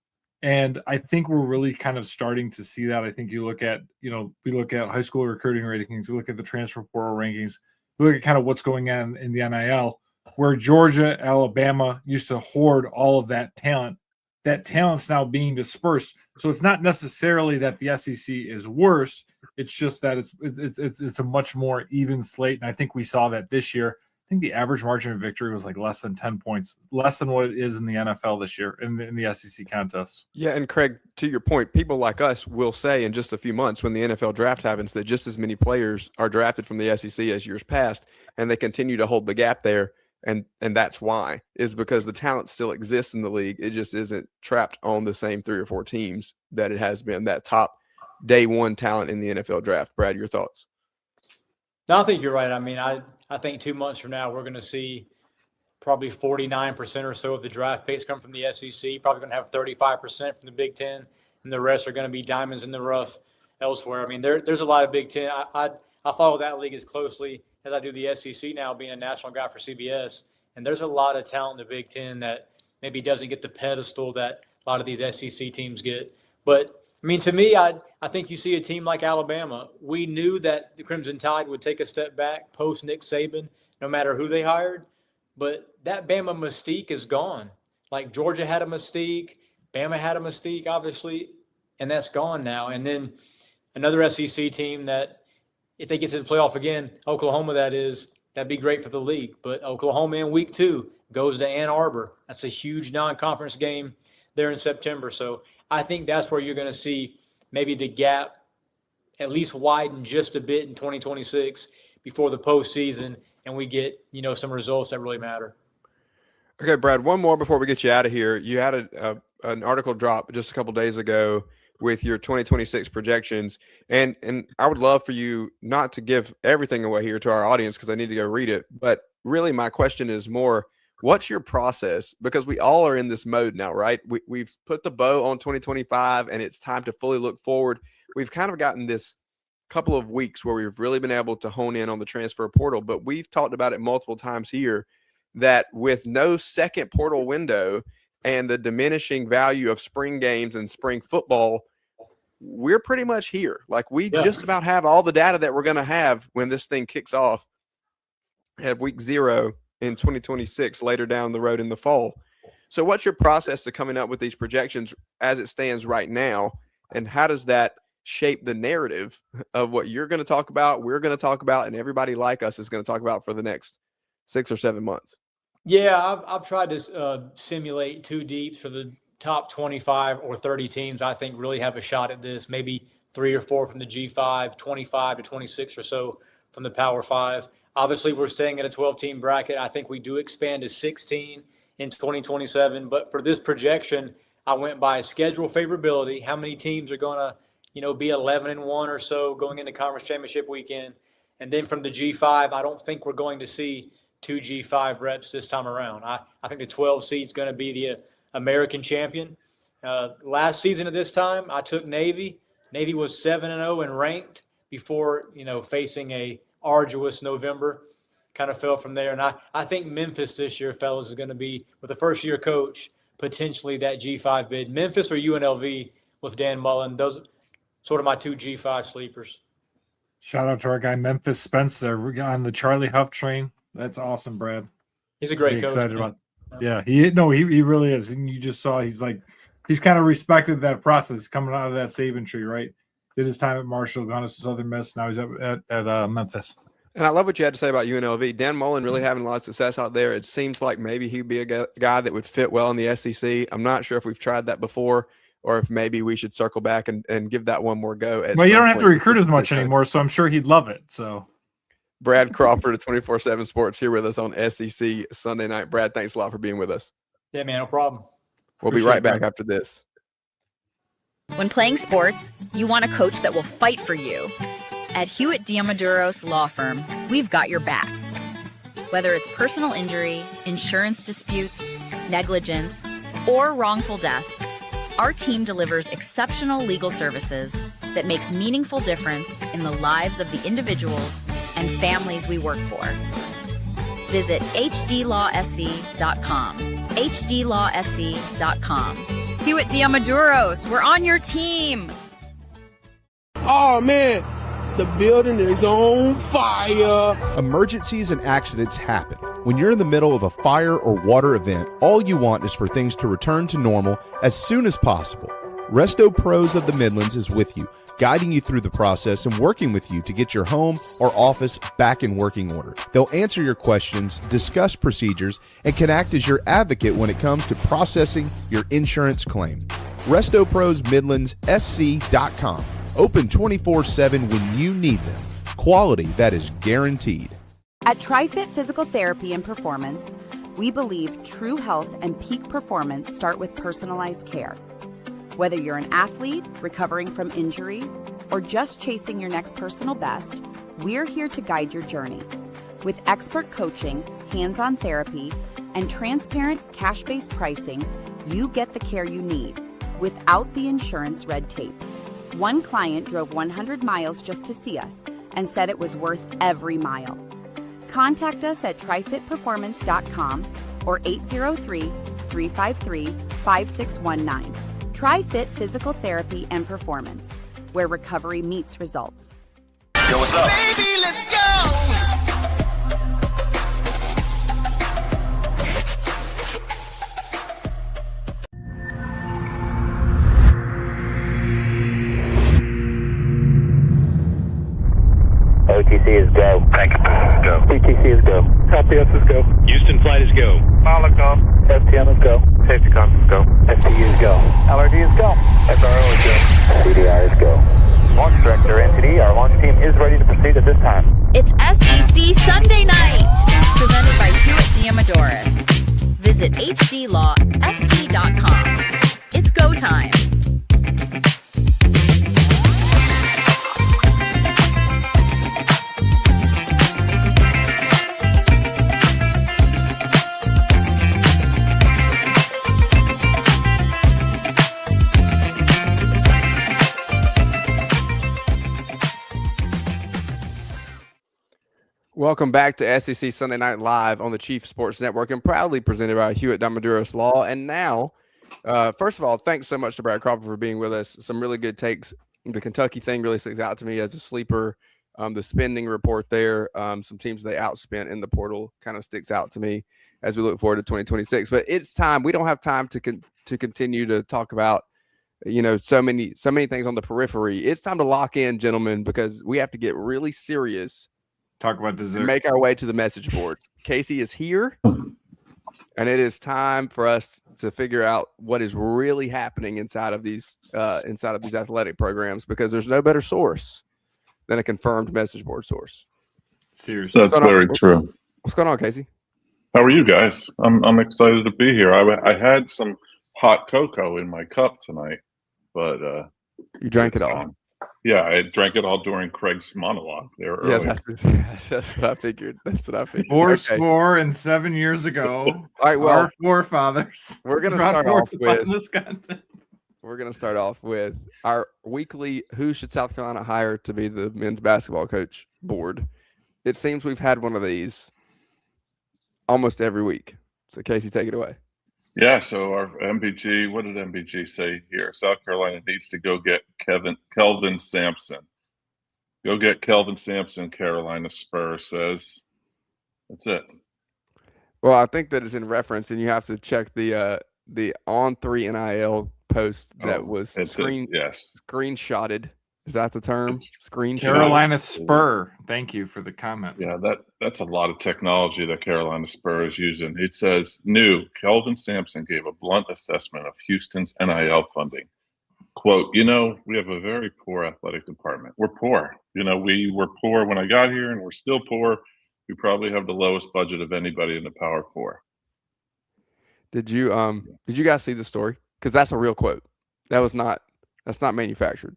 and I think we're really kind of starting to see that. I think you look at, we look at high school recruiting rankings, we look at the transfer portal rankings, we look at kind of what's going on in the NIL, where Georgia, Alabama used to hoard all of that talent. That talent's now being dispersed. So it's not necessarily that the SEC is worse. It's just that it's a much more even slate. And I think we saw that this year. I think the average margin of victory was like less than 10 points, less than what it is in the NFL this year in the SEC contests. Yeah, and Craig, to your point, people like us will say in just a few months when the NFL draft happens that just as many players are drafted from the SEC as years past, and they continue to hold the gap there. And that's why, is because the talent still exists in the league. It just isn't trapped on the same 3 or 4 teams that it has been, that top day one talent in the NFL draft. Brad, your thoughts? No, I think you're right. I mean, I think 2 months from now, we're going to see probably 49% or so of the draft picks come from the SEC, probably going to have 35% from the Big Ten, and the rest are going to be diamonds in the rough elsewhere. I mean, there's a lot of Big Ten. I follow that league as closely as I do the SEC now, being a national guy for CBS. And there's a lot of talent in the Big Ten that maybe doesn't get the pedestal that a lot of these SEC teams get. But, I mean, to me, I think you see a team like Alabama. We knew that the Crimson Tide would take a step back post Nick Saban, no matter who they hired. But that Bama mystique is gone. Like Georgia had a mystique, Bama had a mystique, obviously, and that's gone now. And then another SEC team that, if they get to the playoff again, Oklahoma, that'd be great for the league. But Oklahoma in week 2 goes to Ann Arbor. That's a huge non-conference game there in September. So I think that's where you're going to see maybe the gap at least widen just a bit in 2026 before the postseason, and we get, some results that really matter. Okay, Brad, one more before we get you out of here. You had an article drop just a couple days ago with your 2026 projections. And I would love for you not to give everything away here to our audience because I need to go read it. But really my question is more, what's your process? Because we all are in this mode now, right? We've put the bow on 2025 and it's time to fully look forward. We've kind of gotten this couple of weeks where we've really been able to hone in on the transfer portal, but we've talked about it multiple times here that with no second portal window and the diminishing value of spring games and spring football, we're pretty much here. Like we just about have all the data that we're going to have when this thing kicks off at week 0 in 2026 later down the road in the fall. So what's your process to coming up with these projections as it stands right now? And how does that shape the narrative of what you're going to talk about, we're going to talk about, and everybody like us is going to talk about for the next 6 or 7 months? Yeah, I've tried to simulate 2 deeps for the top 25 or 30 teams I think really have a shot at this, maybe 3 or 4 from the G5, 25 to 26 or so from the Power 5. Obviously, we're staying at a 12-team bracket. I think we do expand to 16 in 2027. But for this projection, I went by schedule favorability, how many teams are going to, be 11-1 or so going into conference championship weekend. And then from the G5, I don't think we're going to see 2 G5 reps this time around. I think the 12 seed is going to be the American champion. Last season at this time, I took Navy. Navy was 7-0 and ranked before, facing a arduous November. Kind of fell from there. And I think Memphis this year, fellas, is going to be, with a first-year coach, potentially that G5 bid. Memphis or UNLV with Dan Mullen. Those are sort of my 2 G5 sleepers. Shout out to our guy Memphis Spencer on the Charlie Huff train. That's awesome, Brad. He's a great coach. Excited about. Yeah, he really is. And you just saw he's kind of respected that process coming out of that Saban tree, right? Did his time at Marshall, gone to Southern Miss. Now he's at Memphis. And I love what you had to say about UNLV. Dan Mullen really having a lot of success out there. It seems like maybe he'd be a guy that would fit well in the SEC. I'm not sure if we've tried that before or if maybe we should circle back and give that one more go. Well, you don't have to recruit as much anymore, so I'm sure he'd love it. So, Brad Crawford of 24/7 Sports here with us on SEC Sunday Night. Brad, thanks a lot for being with us. Yeah, man, no problem. We'll be right back after this. When playing sports, you want a coach that will fight for you. At Hewitt Diamaduros Law Firm, we've got your back. Whether it's personal injury, insurance disputes, negligence, or wrongful death, our team delivers exceptional legal services that makes meaningful difference in the lives of the individuals and families we work for. Visit hdlawsc.com. hdlawsc.com. Hewitt Diamaduros, we're on your team. Oh man, the building is on fire. Emergencies and accidents happen. When you're in the middle of a fire or water event, all you want is for things to return to normal as soon as possible. Resto Pros of the Midlands is with you, guiding you through the process and working with you to get your home or office back in working order. They'll answer your questions, discuss procedures, and can act as your advocate when it comes to processing your insurance claim. Resto Pros Midlands SC.com. Open 24/7 when you need them. Quality that is guaranteed. At TriFit Physical Therapy and Performance, we believe true health and peak performance start with personalized care. Whether you're an athlete recovering from injury or just chasing your next personal best, we're here to guide your journey. With expert coaching, hands-on therapy, and transparent cash-based pricing, you get the care you need without the insurance red tape. One client drove 100 miles just to see us and said it was worth every mile. Contact us at trifitperformance.com or 803-353-5619. TriFit Physical Therapy and Performance, where recovery meets results. Yo, what's up? Baby, let's go. OTC is go. Thank you. Go. PTC is go. LPS is go. Houston flight is go. Molotov. FTM is go. Safety com is go. STU is go. LRD is go. SRO is go. CDR is go. Launch director, NTD, our launch team is ready to proceed at this time. It's SEC Sunday night, presented by Hewitt Diamaduros. Visit hdlawsc.com. It's go time. Welcome back to SEC Sunday Night Live on the Chief Sports Network and proudly presented by Hewitt Diamaduros Law. And now, first of all, thanks so much to Brad Crawford for being with us. Some really good takes. The Kentucky thing really sticks out to me as a sleeper. The spending report there, some teams they outspent in the portal kind of sticks out to me as we look forward to 2026. But it's time. We don't have time to continue to talk about, so many things on the periphery. It's time to lock in, gentlemen, because we have to get really serious. Talk about dessert. Make our way to the message board. Casey is here, and it is time for us to figure out what is really happening inside of these athletic programs, because there's no better source than a confirmed message board source. Seriously, that's very true. What's going on, Casey? How are you guys? I'm excited to be here. I had some hot cocoa in my cup tonight, but you drank it all. Gone. Yeah, I drank it all during Craig's monologue there earlier. Yeah, that's what I figured. Four score and 7 years ago. All right, well, our forefathers. We're gonna start off with this content. We're gonna start off with our weekly "Who should South Carolina hire to be the men's basketball coach?" board. It seems we've had one of these almost every week. So, Casey, take it away. Yeah, so our MBG, what did MBG say here? South Carolina needs to go get Kelvin Sampson. Go get Kelvin Sampson, Carolina Spurs says. That's it. Well, I think that is in reference, and you have to check the On3 NIL post that was screenshotted. Is that the term? Screenshot. Carolina Spur. Thank you for the comment. Yeah, that's a lot of technology that Carolina Spur is using. It says, new, Kelvin Sampson gave a blunt assessment of Houston's NIL funding. Quote, we have a very poor athletic department. We're poor. We were poor when I got here, and we're still poor. We probably have the lowest budget of anybody in the Power Four. Did you guys see the story? Because that's a real quote. That's not manufactured.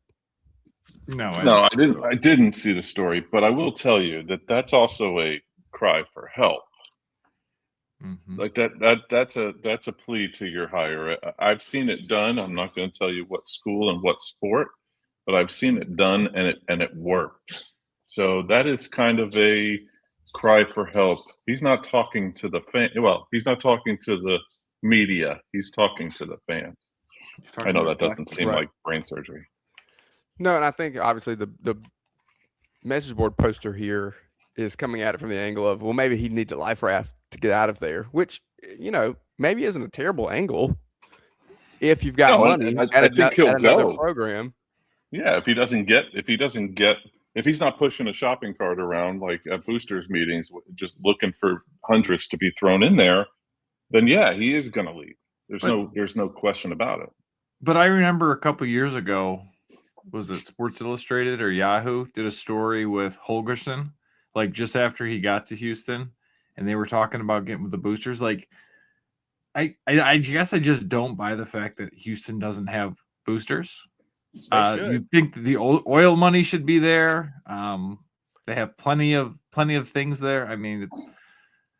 No, I didn't. I didn't see the story, but I will tell you that that's also a cry for help. Like that's a plea to your hire. I've seen it done. I'm not going to tell you what school and what sport, but I've seen it done and it worked. So that is kind of a cry for help. He's not talking to the fan. Well, he's not talking to the media. He's talking to the fans. I know that doesn't seem like brain surgery. No, and I think obviously the message board poster here is coming at it from the angle of, well, maybe he needs a life raft to get out of there, which, maybe isn't a terrible angle if you've got money I think he'll another go. program. Yeah, if he's not pushing a shopping cart around like at boosters meetings, just looking for hundreds to be thrown in there, then yeah, he is going to leave. There's no question about it. But I remember a couple years ago, was it Sports Illustrated or Yahoo did a story with Holgerson, like just after he got to Houston, and they were talking about getting with the boosters. Like, I guess I just don't buy the fact that Houston doesn't have boosters. You think the oil money should be there? They have plenty of things there. I mean,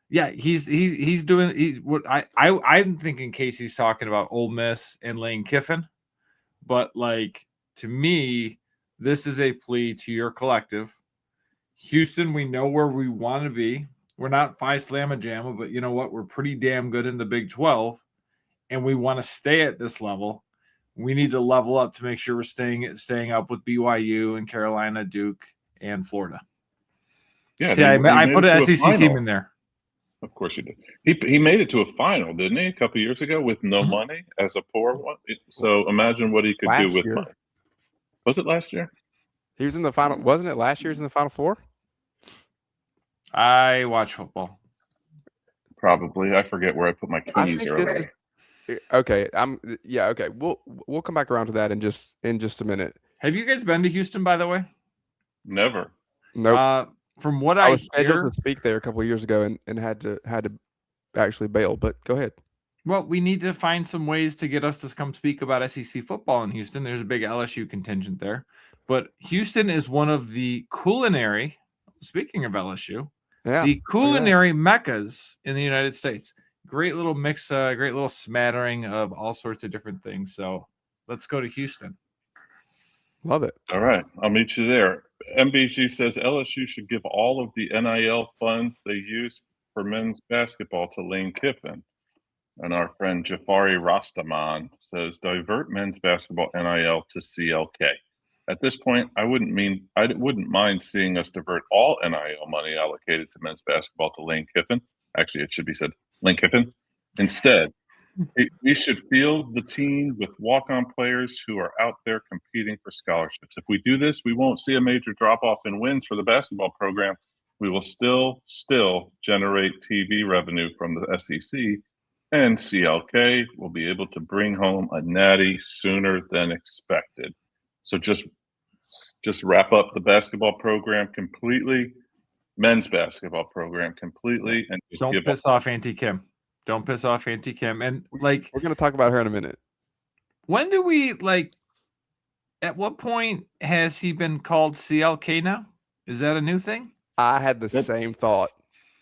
he's doing what I'm thinking. Casey's talking about Ole Miss and Lane Kiffin, but like to me, this is a plea to your collective. Houston, we know where we want to be. We're not Phi Slamma Jamma, but you know what? We're pretty damn good in the Big 12, and we want to stay at this level. We need to level up to make sure we're staying up with BYU and Carolina, Duke, and Florida. Yeah, see, I put an SEC team in there. Of course you did. He made it to a final, didn't he? A couple years ago with no money as a poor one. So imagine what he could do with money. Was it last year? He was in the final. Wasn't it last year? He was in the Final Four. I watch football. Probably. I forget where I put my keys earlier. Okay. Okay. We'll come back around to that in just a minute. Have you guys been to Houston, by the way? Never. Nope. From what I I was scheduled hear, to speak there a couple of years ago and had to actually bail. But go ahead. Well, we need to find some ways to get us to come speak about SEC football in Houston. There's a big LSU contingent there, but Houston is one of the culinary. Speaking of LSU, the culinary meccas in the United States. Great little mix, great little smattering of all sorts of different things. So let's go to Houston. Love it. All right. I'll meet you there. MBG says LSU should give all of the NIL funds they use for men's basketball to Lane Kiffin. And our friend Jafari Rastaman says divert men's basketball NIL to CLK. At this point, I wouldn't mind seeing us divert all NIL money allocated to men's basketball to Lane Kiffin. Actually, it should be said Lane Kiffin. Instead, we should field the team with walk-on players who are out there competing for scholarships. If we do this, we won't see a major drop-off in wins for the basketball program. We will still generate TV revenue from the SEC, and CLK will be able to bring home a natty sooner than expected. So just wrap up the basketball program completely, men's basketball program completely, and just don't piss off Auntie Kim. Don't piss off Auntie Kim. And like, we're going to talk about her in a minute. When do we at what point has he been called CLK now? Is that a new thing? I had the same thought.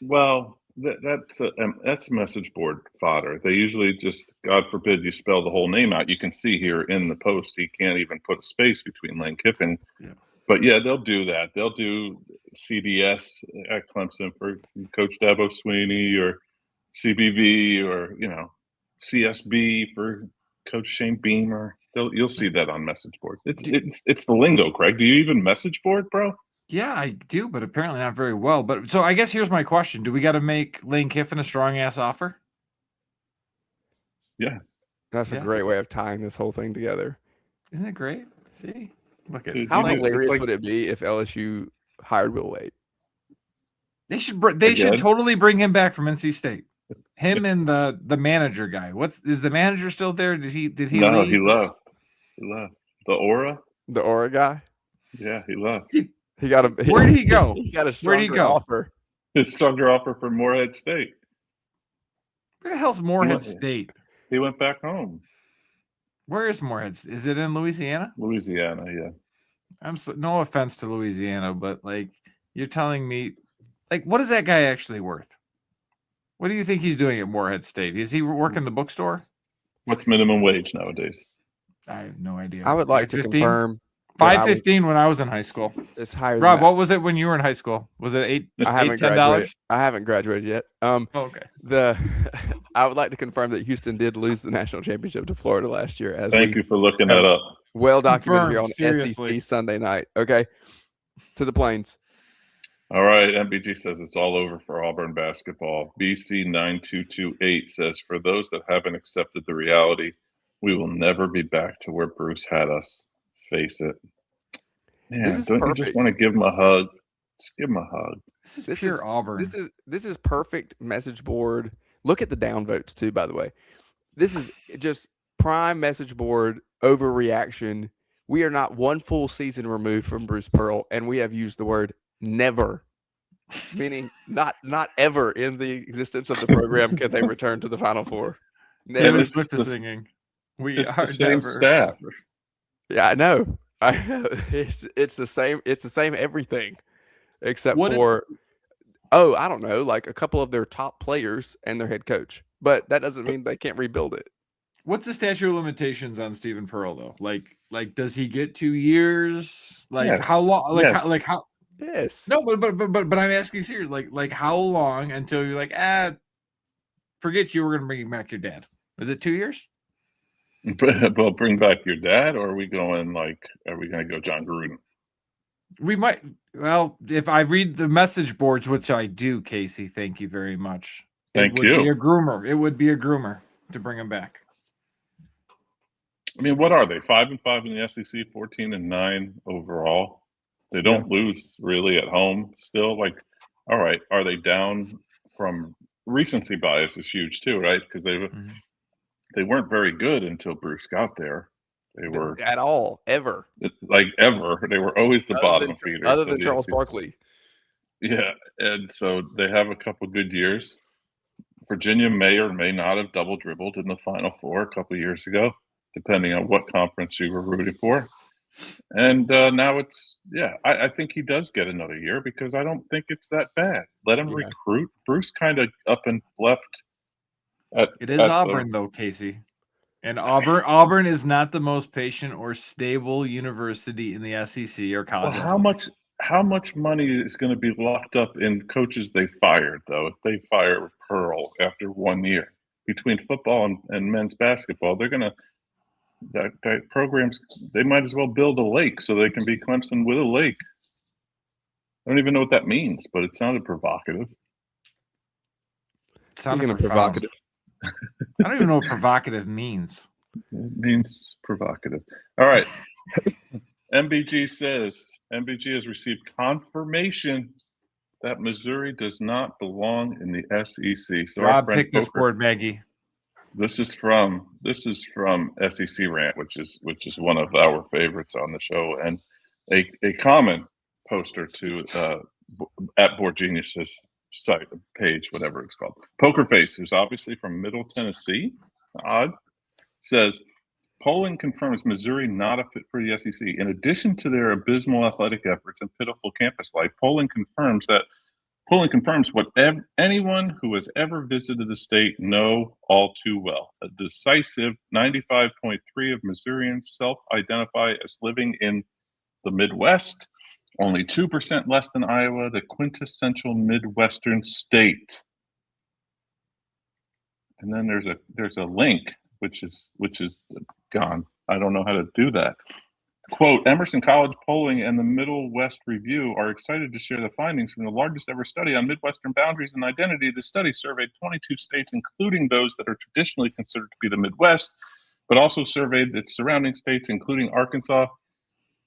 Well, that's message board fodder. They usually just, God forbid, you spell the whole name out. You can see here in the post, he can't even put a space between Lane Kiffin. Yeah. But yeah, they'll do that. They'll do CDS at Clemson for Coach Dabo Sweeney, or CBV, or CSB for Coach Shane Beamer. You'll see that on message boards. It's the lingo, Craig. Do you even message board, bro? Yeah, I do, but apparently not very well. But so I guess here's my question: do we got to make Lane Kiffin a strong ass offer? Yeah, that's a great way of tying this whole thing together. Isn't it great? See, look at how hilarious would it be if LSU hired Will Wade? They should totally bring him back from NC State. Him and the manager guy. Is the manager still there? Did he? No, leave? He left. He left. The Aura guy. Yeah, he left. He got a. Where did he go? He got a stronger offer. A stronger offer from Morehead State. Where the hell's Morehead State? He went back home. Where is Morehead? Is it in Louisiana? Louisiana, yeah. No offense to Louisiana, but you're telling me, what is that guy actually worth? What do you think he's doing at Morehead State? Is he working the bookstore? What's minimum wage nowadays? I have no idea. I would like to 5.15? confirm $5.15 when I was in high school. it's higher Rob, than that. what was it when you were in high school? Was it $10? I haven't graduated yet. Okay. I would like to confirm that Houston did lose the national championship to Florida last year. Thank you for looking that up. Well documented here on seriously. SEC Sunday night. Okay, to the Plains. All right, MBG says it's all over for Auburn basketball. BC 9228 says, for those that haven't accepted the reality, we will never be back to where Bruce had us. Face it. Yeah, This is don't perfect. you just want to give him a hug? Just give him a hug. This is pure Auburn. This is perfect message board. Look at the downvotes too, by the way. This is just prime message board overreaction. We are not one full season removed from Bruce Pearl, and we have used the word never, meaning not ever in the existence of the program can they return to the Final Four. Taylor Swift is singing. It's the same staff. Yeah, I know. It's the same. It's the same everything, except I don't know, like a couple of their top players and their head coach. But that doesn't mean they can't rebuild it. What's the statute of limitations on Stephen Pearl though? Like does he get 2 years? Like Yes. how long? Like how? Yes. No, but I'm asking seriously. Like how long until you're like, forget you. We're gonna bring back your dad. Is it 2 years? Well, bring back your dad, or are we going to go John Gruden? We might. Well, if I read the message boards, which I do, Casey, thank you very much. Thank you. It would be a groomer. It would be a groomer to bring him back. I mean, what are they? 5-5 in the SEC, 14-9 overall. They don't lose really at home still. Like, all right, are they down from recency bias is huge too, right? Because they weren't very good until Bruce got there. They were at all ever. Like ever. They were always the bottom feeders. Other than Charles Barkley. Yeah, and so they have a couple good years. Virginia may or may not have double dribbled in the Final Four a couple years ago, depending on what conference you were rooting for. And now I think he does get another year because I don't think it's that bad. Let him recruit. Bruce kind of up and left. It is Auburn though, Casey. And Auburn is not the most patient or stable university in the SEC or college. Well, how much money is going to be locked up in coaches they fired, though, if they fire Pearl after 1 year? Between football and men's basketball, they're going to that programs, they might as well build a lake so they can be Clemson with a lake. I don't even know what that means, but it sounded provocative. Provocative. I don't even know what provocative means. It means provocative. All right. MBG says MBG has received confirmation that Missouri does not belong in the SEC. So Rob, pick this board, Maggie. This is from SEC Rant, which is one of our favorites on the show, and a common poster to at Board Genius's site page, whatever it's called. Poker Face, who's obviously from Middle Tennessee, odd, says polling confirms Missouri not a fit for the SEC. In addition to their abysmal athletic efforts and pitiful campus life, polling confirms what anyone who has ever visited the state know all too well. A decisive 95.3% of Missourians self-identify as living in the Midwest, only 2% less than Iowa, the quintessential Midwestern state. And then there's a link, which is gone. I don't know how to do that. Quote, Emerson College Polling and the Middle West Review are excited to share the findings from the largest ever study on Midwestern boundaries and identity. The study surveyed 22 states, including those that are traditionally considered to be the Midwest, but also surveyed its surrounding states, including Arkansas,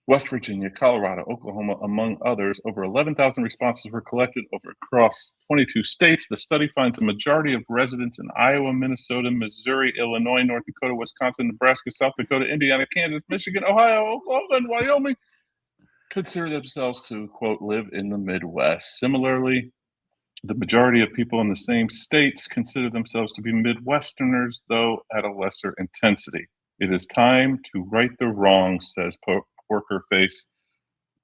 West Virginia, Colorado, Oklahoma, among others. Over 11,000 responses were collected across 22 states. The study finds a majority of residents in Iowa, Minnesota, Missouri, Illinois, North Dakota, Wisconsin, Nebraska, South Dakota, Indiana, Kansas, Michigan, Ohio, Oklahoma, and Wyoming consider themselves to, quote, live in the Midwest. Similarly, the majority of people in the same states consider themselves to be Midwesterners, though at a lesser intensity. It is time to right the wrongs, says Porker Face,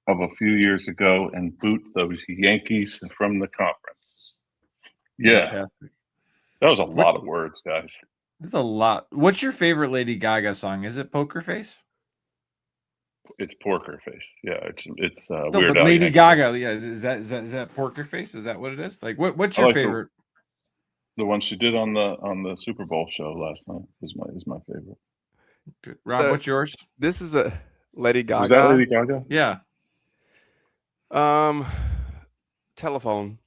of a few years ago and boot those Yankees from the conference. Yeah. Fantastic. That was a lot of words, guys. That's a lot. What's your favorite Lady Gaga song? Is it Poker Face? It's Porker Face. Yeah, it's No, Weird but Al Lady Yankovic. Gaga. Yeah, is that Porker Face? Is that what it is? Like, what's your like favorite? The one she did on the Super Bowl show last night is my favorite. Rob, So, what's yours? This is a Lady Gaga. Was that Lady Gaga? Yeah. Telephone.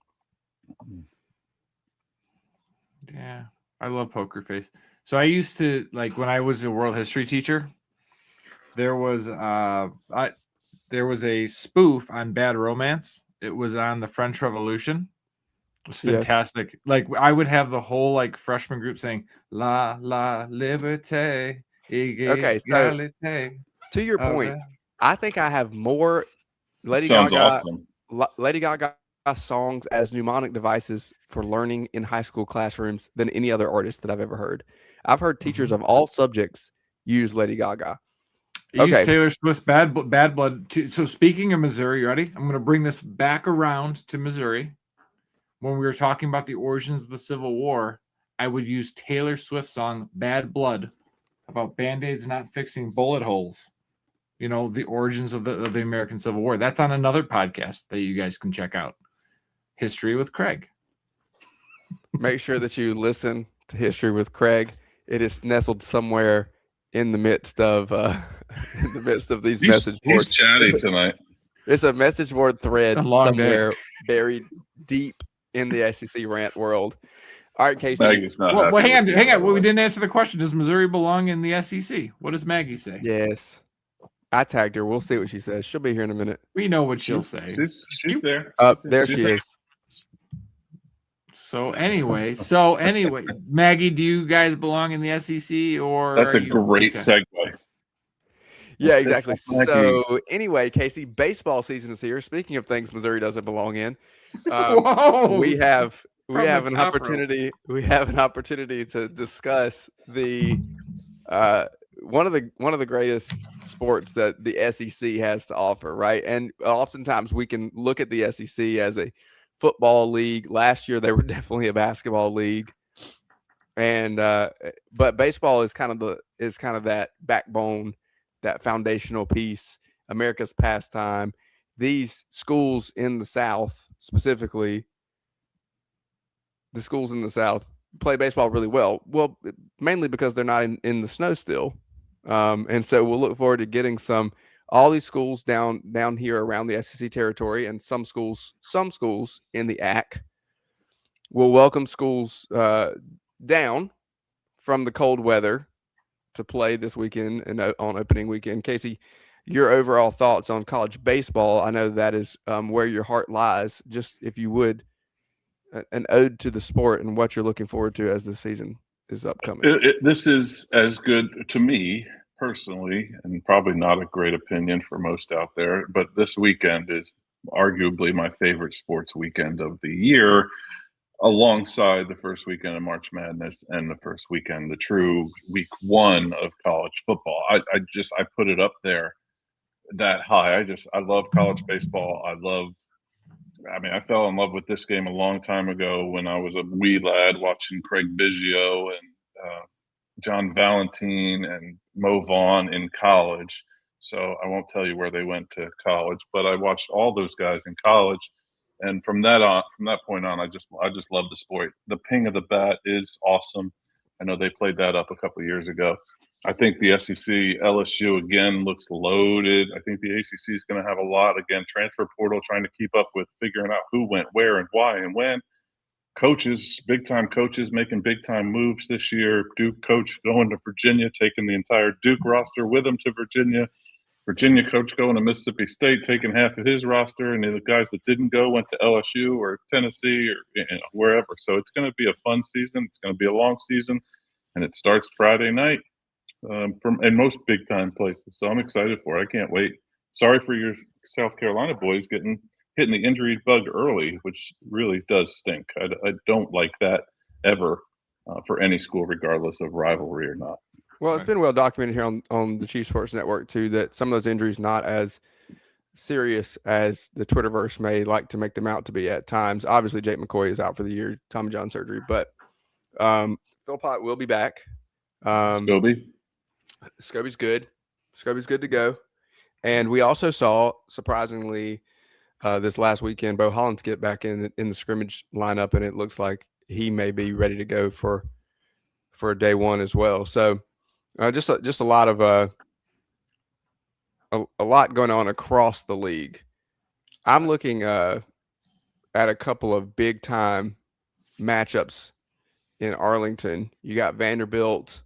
Yeah, I love Poker Face. So I used to, like, when I was a world history teacher, there was a spoof on Bad Romance. It was on the French Revolution. It was fantastic. Yes. Like, I would have the whole like freshman group saying "La la liberté." Okay, so to your point, I think I have more Lady Gaga. Awesome. Lady Gaga songs as mnemonic devices for learning in high school classrooms than any other artist that I've ever heard. I've heard teachers of all subjects use Lady Gaga. Use Taylor Swift's Bad Blood. So speaking of Missouri, you ready? I'm going to bring this back around to Missouri. When we were talking about the origins of the Civil War, I would use Taylor Swift's song Bad Blood about Band-Aids not fixing bullet holes. You know, the origins of the American Civil War. That's on another podcast that you guys can check out. History with Craig. Make sure that you listen to History with Craig. It is nestled somewhere in the midst of these message boards. He's chatty tonight. It's a message board thread somewhere buried deep in the SEC rant world. All right, Casey. Well, hang on. Well, we didn't answer the question. Does Missouri belong in the SEC? What does Maggie say? Yes. I tagged her. We'll see what she says. She'll be here in a minute. We know what she'll say. She's there. There she is. So anyway, Maggie, do you guys belong in the SEC or? That's a great segue. Yeah, exactly. So anyway, Casey, baseball season is here. Speaking of things Missouri doesn't belong in, we have an opportunity. We have an opportunity to discuss the one of the greatest sports that the SEC has to offer, right? And oftentimes we can look at the SEC as a football league. Last year they were definitely a basketball league, and but baseball is kind of that backbone, that foundational piece, America's pastime. These schools in the South, specifically the schools in the South, play baseball really well. Well, mainly because they're not in the snow still. And so we'll look forward to getting all these schools down here around the SEC territory, and some schools in the AC will welcome schools down from the cold weather to play this weekend and on opening weekend. Casey, your overall thoughts on college baseball? I know that is where your heart lies. Just if you would, an ode to the sport and what you're looking forward to as the season is upcoming. This is as good to me personally, and probably not a great opinion for most out there, but this weekend is arguably my favorite sports weekend of the year, alongside the first weekend of March Madness and the first weekend, the true week one of college football. I put it up there that high. I love college baseball. I fell in love with this game a long time ago when I was a wee lad watching Craig Biggio and John Valentine and Mo Vaughn in college. So I won't tell you where they went to college, but I watched all those guys in college. And from that point on, I just love the sport. The ping of the bat is awesome. I know they played that up a couple of years ago. I think the SEC, LSU again looks loaded. I think the ACC is going to have a lot. Again, transfer portal, trying to keep up with figuring out who went where and why and when. Coaches, big-time coaches making big-time moves this year. Duke coach going to Virginia, taking the entire Duke roster with him to Virginia. Virginia coach going to Mississippi State, taking half of his roster. And the guys that didn't go went to LSU or Tennessee or wherever. So it's going to be a fun season. It's going to be a long season. And it starts Friday night in most big-time places. So I'm excited for it. I can't wait. Sorry for your South Carolina boys hitting the injury bug early, which really does stink. I don't like that ever for any school, regardless of rivalry or not. Well, it's been well documented here on the Chief Sports Network, too, that some of those injuries not as serious as the Twitterverse may like to make them out to be at times. Obviously, Jake McCoy is out for the year, Tommy John surgery. But Philpott will be back. Scobie. Scobie's good. Scobie's good to go. And we also saw, surprisingly, this last weekend, Bo Hollins get back in the scrimmage lineup, and it looks like he may be ready to go for day one as well. So just a lot of a lot going on across the league. I'm looking at a couple of big time matchups in Arlington. You got Vanderbilt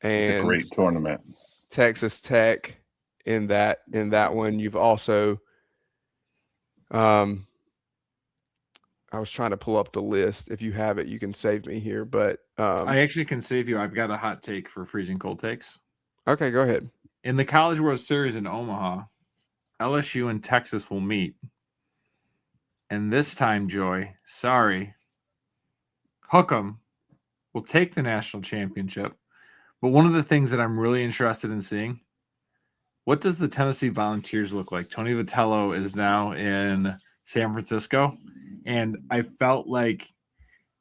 It's a and great tournament. Texas Tech in that one. You've also I was trying to pull up the list. If you have it, you can save me here. But I actually can save you. I've got a hot take for freezing cold takes. Okay, go ahead. In the College World Series in Omaha, LSU and Texas will meet. And this time, Joy, sorry, Hook'em will take the national championship. But one of the things that I'm really interested in seeing, what does the Tennessee Volunteers look like? Tony Vitello is now in San Francisco, and I felt like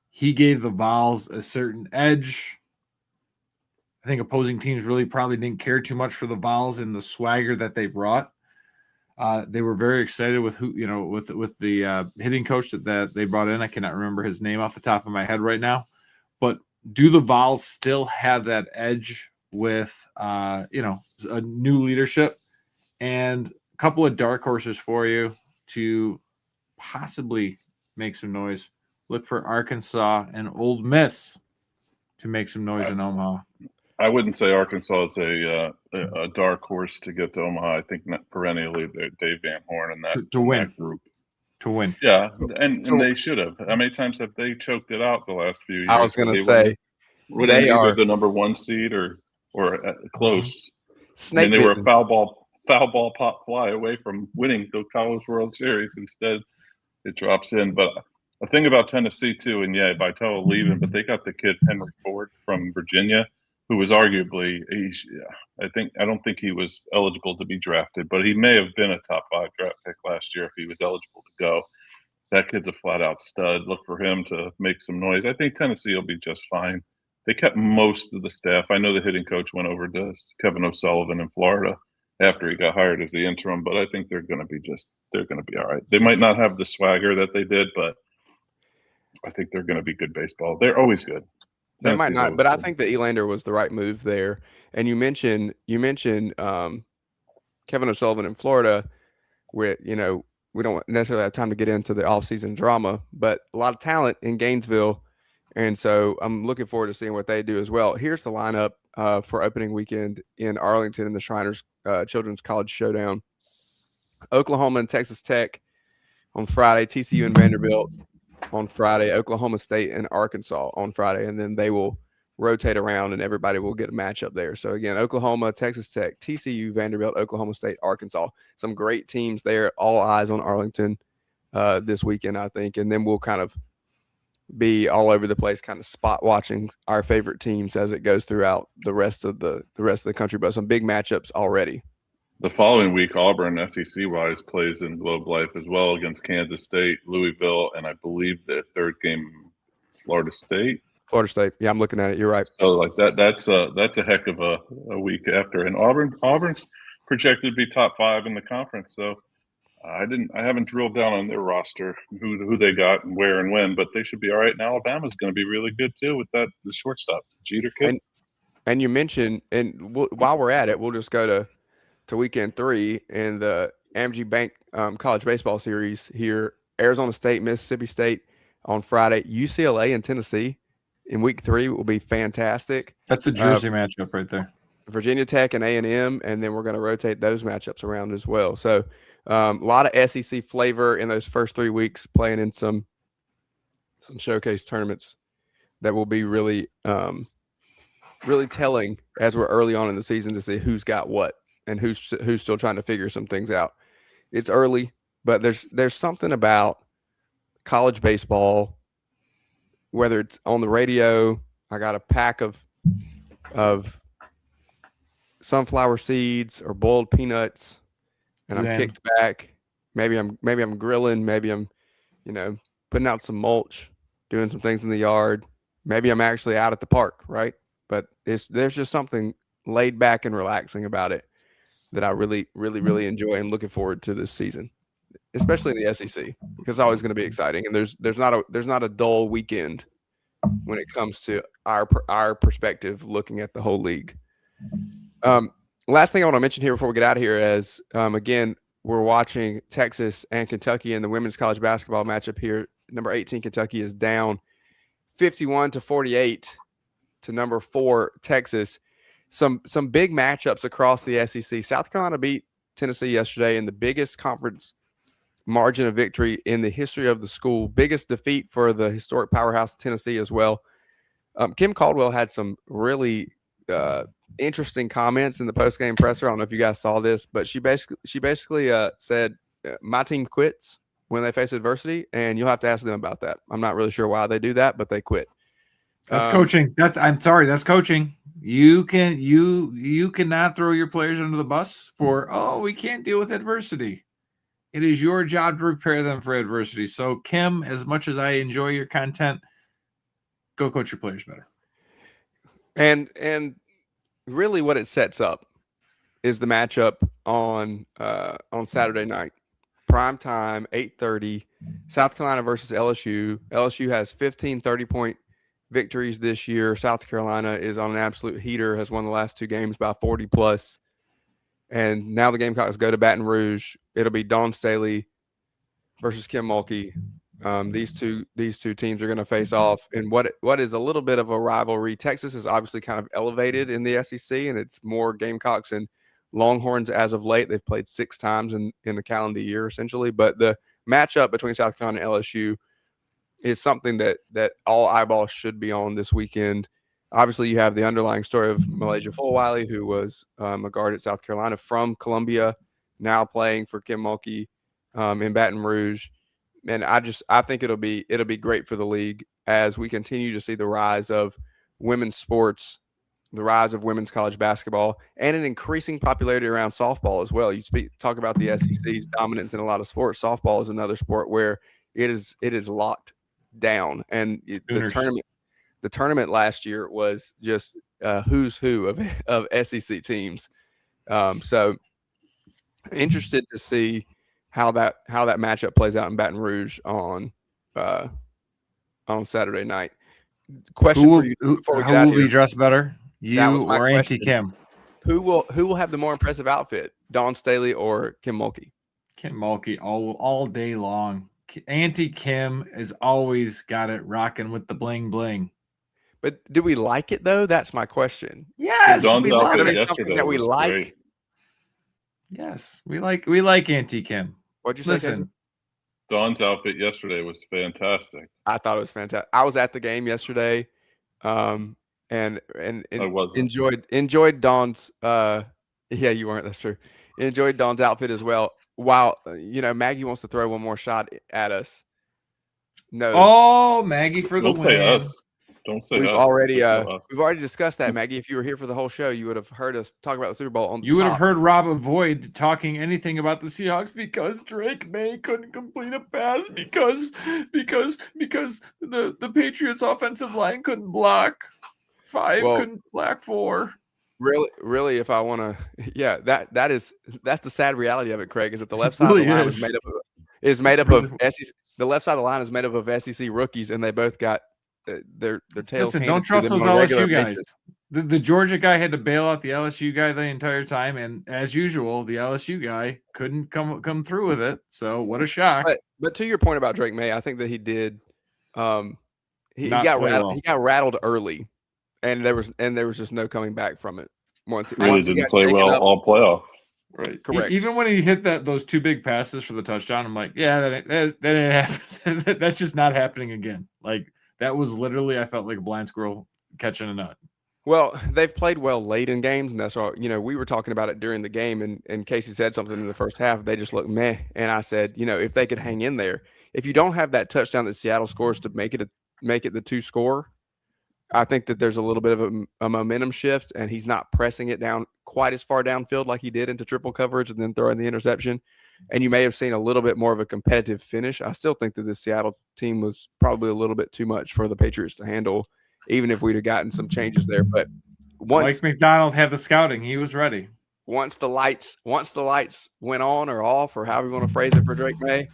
he gave the Vols a certain edge. I think opposing teams really probably didn't care too much for the Vols and the swagger that they brought. They were very excited with with the hitting coach that they brought in. I cannot remember his name off the top of my head right now, but do the Vols still have that edge with a new leadership? And a couple of dark horses for you to possibly make some noise. Look for Arkansas and Ole Miss to make some noise in Omaha. I wouldn't say Arkansas is a dark horse to get to Omaha. I think perennially Dave Van Horn and to win that group. To win. Yeah, and they should have. How many times have they choked it out the last few years? I was going to say they are the number one seed or close. Snake. They were a foul ball pop fly away from winning the College World Series. Instead, it drops in. But the thing about Tennessee too, and yeah, Vitello leaving, but they got the kid Henry Ford from Virginia, who was arguably I don't think he was eligible to be drafted, but he may have been a top 5 draft pick last year if he was eligible to go. That kid's a flat out stud. Look for him to make some noise. I think Tennessee will be just fine. They kept most of the staff. I know the hitting coach went over to Kevin O'Sullivan in Florida after he got hired as the interim, but I think they're going to be all right. They might not have the swagger that they did, but I think they're going to be good baseball. They're always good. They might not, but I think that Elander was the right move there. And you mentioned Kevin O'Sullivan in Florida, where we don't necessarily have time to get into the offseason drama, but a lot of talent in Gainesville, and so I'm looking forward to seeing what they do as well. Here's the lineup for opening weekend in Arlington in the Shriners Children's College Showdown: Oklahoma and Texas Tech on Friday, TCU and Vanderbilt on Friday, Oklahoma State and Arkansas on Friday, and then they will rotate around and everybody will get a matchup there. So again, Oklahoma, Texas Tech, TCU, Vanderbilt, Oklahoma State, Arkansas. Some great teams there. All eyes on Arlington this weekend, I think, and then we'll kind of be all over the place, kind of spot watching our favorite teams as it goes throughout the rest of the country. But some big matchups already. The following week, Auburn, SEC-wise, plays in Globe Life as well against Kansas State, Louisville, and I believe the third game, Florida State. Florida State. Yeah, I'm looking at it. You're right. So like that's a heck of a week after. And Auburn's projected to be top 5 in the conference. So I haven't drilled down on their roster, who they got and where and when, but they should be all right. And Alabama's going to be really good too with the shortstop, Jeter kid. And you mentioned, and while we're at it, we'll just go to weekend 3 in the AMG Bank College Baseball Series here. Arizona State, Mississippi State on Friday. UCLA and Tennessee in week 3 will be fantastic. That's a Jersey matchup right there. Virginia Tech and A&M, and then we're going to rotate those matchups around as well. So a lot of SEC flavor in those first 3 weeks, playing in some showcase tournaments that will be really really telling as we're early on in the season to see who's got what and who's still trying to figure some things out. It's early, but there's something about college baseball, whether it's on the radio. I got a pack of sunflower seeds or boiled peanuts, and I'm kicked back. Maybe I'm grilling. Maybe I'm, putting out some mulch, doing some things in the yard, maybe I'm actually out at the park, right? But there's just something laid back and relaxing about it that I really, really, really enjoy and looking forward to this season, especially in the SEC, because it's always going to be exciting. And there's not a dull weekend when it comes to our perspective looking at the whole league. Last thing I want to mention here before we get out of here is, again, we're watching Texas and Kentucky in the women's college basketball matchup here. Number 18 Kentucky is down 51-48 to number 4 Texas. Some big matchups across the SEC. South Carolina beat Tennessee yesterday in the biggest conference margin of victory in the history of the school. Biggest defeat for the historic powerhouse Tennessee as well. Kim Caldwell had some really interesting comments in the post-game presser. I don't know if you guys saw this, but she basically said, my team quits when they face adversity, and you'll have to ask them about that. I'm not really sure why they do that, but they quit. That's coaching. That's coaching. You cannot throw your players under the bus for, we can't deal with adversity. It is your job to prepare them for adversity. So, Kim, as much as I enjoy your content, go coach your players better. And really what it sets up is the matchup on Saturday night. Prime time, 8:30, South Carolina versus LSU. LSU has 15 30-point victories this year. South Carolina is on an absolute heater, has won the last 2 games by 40+. And now the Gamecocks go to Baton Rouge. It'll be Dawn Staley versus Kim Mulkey. These two teams are going to face off in what is a little bit of a rivalry. Texas is obviously kind of elevated in the SEC, and it's more Gamecocks and Longhorns as of late. They've played 6 times in the calendar year, essentially. But the matchup between South Carolina and LSU is something that all eyeballs should be on this weekend. Obviously, you have the underlying story of Malaysia Fulwiley, who was a guard at South Carolina from Columbia, now playing for Kim Mulkey in Baton Rouge. And I think it'll be great for the league as we continue to see the rise of women's sports, the rise of women's college basketball, and an increasing popularity around softball as well. Talk about the SEC's dominance in a lot of sports. Softball is another sport where it is locked down, and the tournament last year was just who's who of SEC teams. So interested to see how that matchup plays out in Baton Rouge on Saturday night. Question for you before we get out who will here. be dressed better, you or Auntie Kim? Who will have the more impressive outfit, Dawn Staley or Kim Mulkey? Kim Mulkey all day long. Auntie Kim has always got it rocking with the bling bling. But do we like it though? That's my question. Yes, Dawn's outfit something that we was like. great. Yes, we like Auntie Kim. What'd you say? Listen, Dawn's outfit yesterday was fantastic. I thought it was fantastic. I was at the game yesterday, and enjoyed Dawn's. Yeah, you weren't. That's true. Enjoyed Dawn's outfit as well. While Maggie wants to throw one more shot at us. No. Oh, Maggie for the Don't win. say us. Don't say We've us. already discussed that, Maggie. If you were here for the whole show, you would have heard us talk about the Super Bowl. You would have heard Rob avoid talking anything about the Seahawks because Drake May couldn't complete a pass because the Patriots offensive line couldn't block. 5 couldn't block 4. Really, if I want to, that's the sad reality of it, Craig, is that the left side of the line is made up of SEC. The left side of the line is made up of SEC rookies, and they both got their tails. Listen, don't trust those LSU guys. The Georgia guy had to bail out the LSU guy the entire time, and as usual, the LSU guy couldn't come through with it. So what a shock! But to your point about Drake May, I think that he did. He got rattled. He got rattled early, and there was just no coming back from it. Once he didn't play well all playoff. Right, correct. Even when he hit those 2 big passes for the touchdown, I'm like, yeah, that ain't happening. That's just not happening again. Like that was literally, I felt like a blind squirrel catching a nut. Well, they've played well late in games, and that's all. We were talking about it during the game, and Casey said something in the first half. They just looked meh, and I said, if they could hang in there, if you don't have that touchdown that Seattle scores to make it the 2 score, I think that there's a little bit of a momentum shift, and he's not pressing it down quite as far downfield like he did into triple coverage and then throwing the interception. And you may have seen a little bit more of a competitive finish. I still think that the Seattle team was probably a little bit too much for the Patriots to handle. even if we'd have gotten some changes there. But Mike McDonald had the scouting. He was ready. Once the lights went on or off, or however you want to phrase it for Drake May,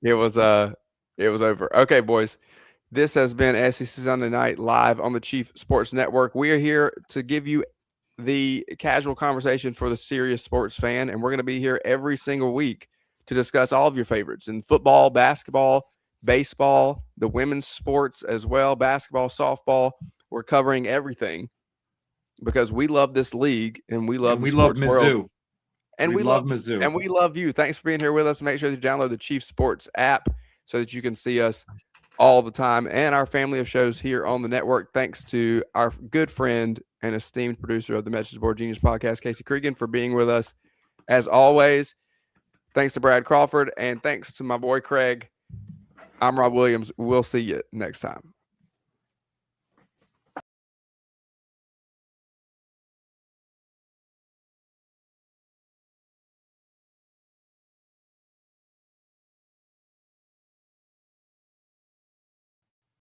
it was over. Okay, boys. This has been SEC Sunday Night live on the Chief Sports Network. We are here to give you the casual conversation for the serious sports fan, and we're going to be here every single week to discuss all of your favorites in football, basketball, baseball, the women's sports as well, basketball, softball. We're covering everything because we love this league and we love the sports world. And we love Mizzou. And we love you. Thanks for being here with us. Make sure to download the Chief Sports app so that you can see us all the time and our family of shows here on the network. Thanks to our good friend and esteemed producer of the Message Board Genius podcast, Casey Cregan, for being with us as always. Thanks to Brad Crawford, and thanks to my boy Craig. I'm Rob Williams. We'll see you next time.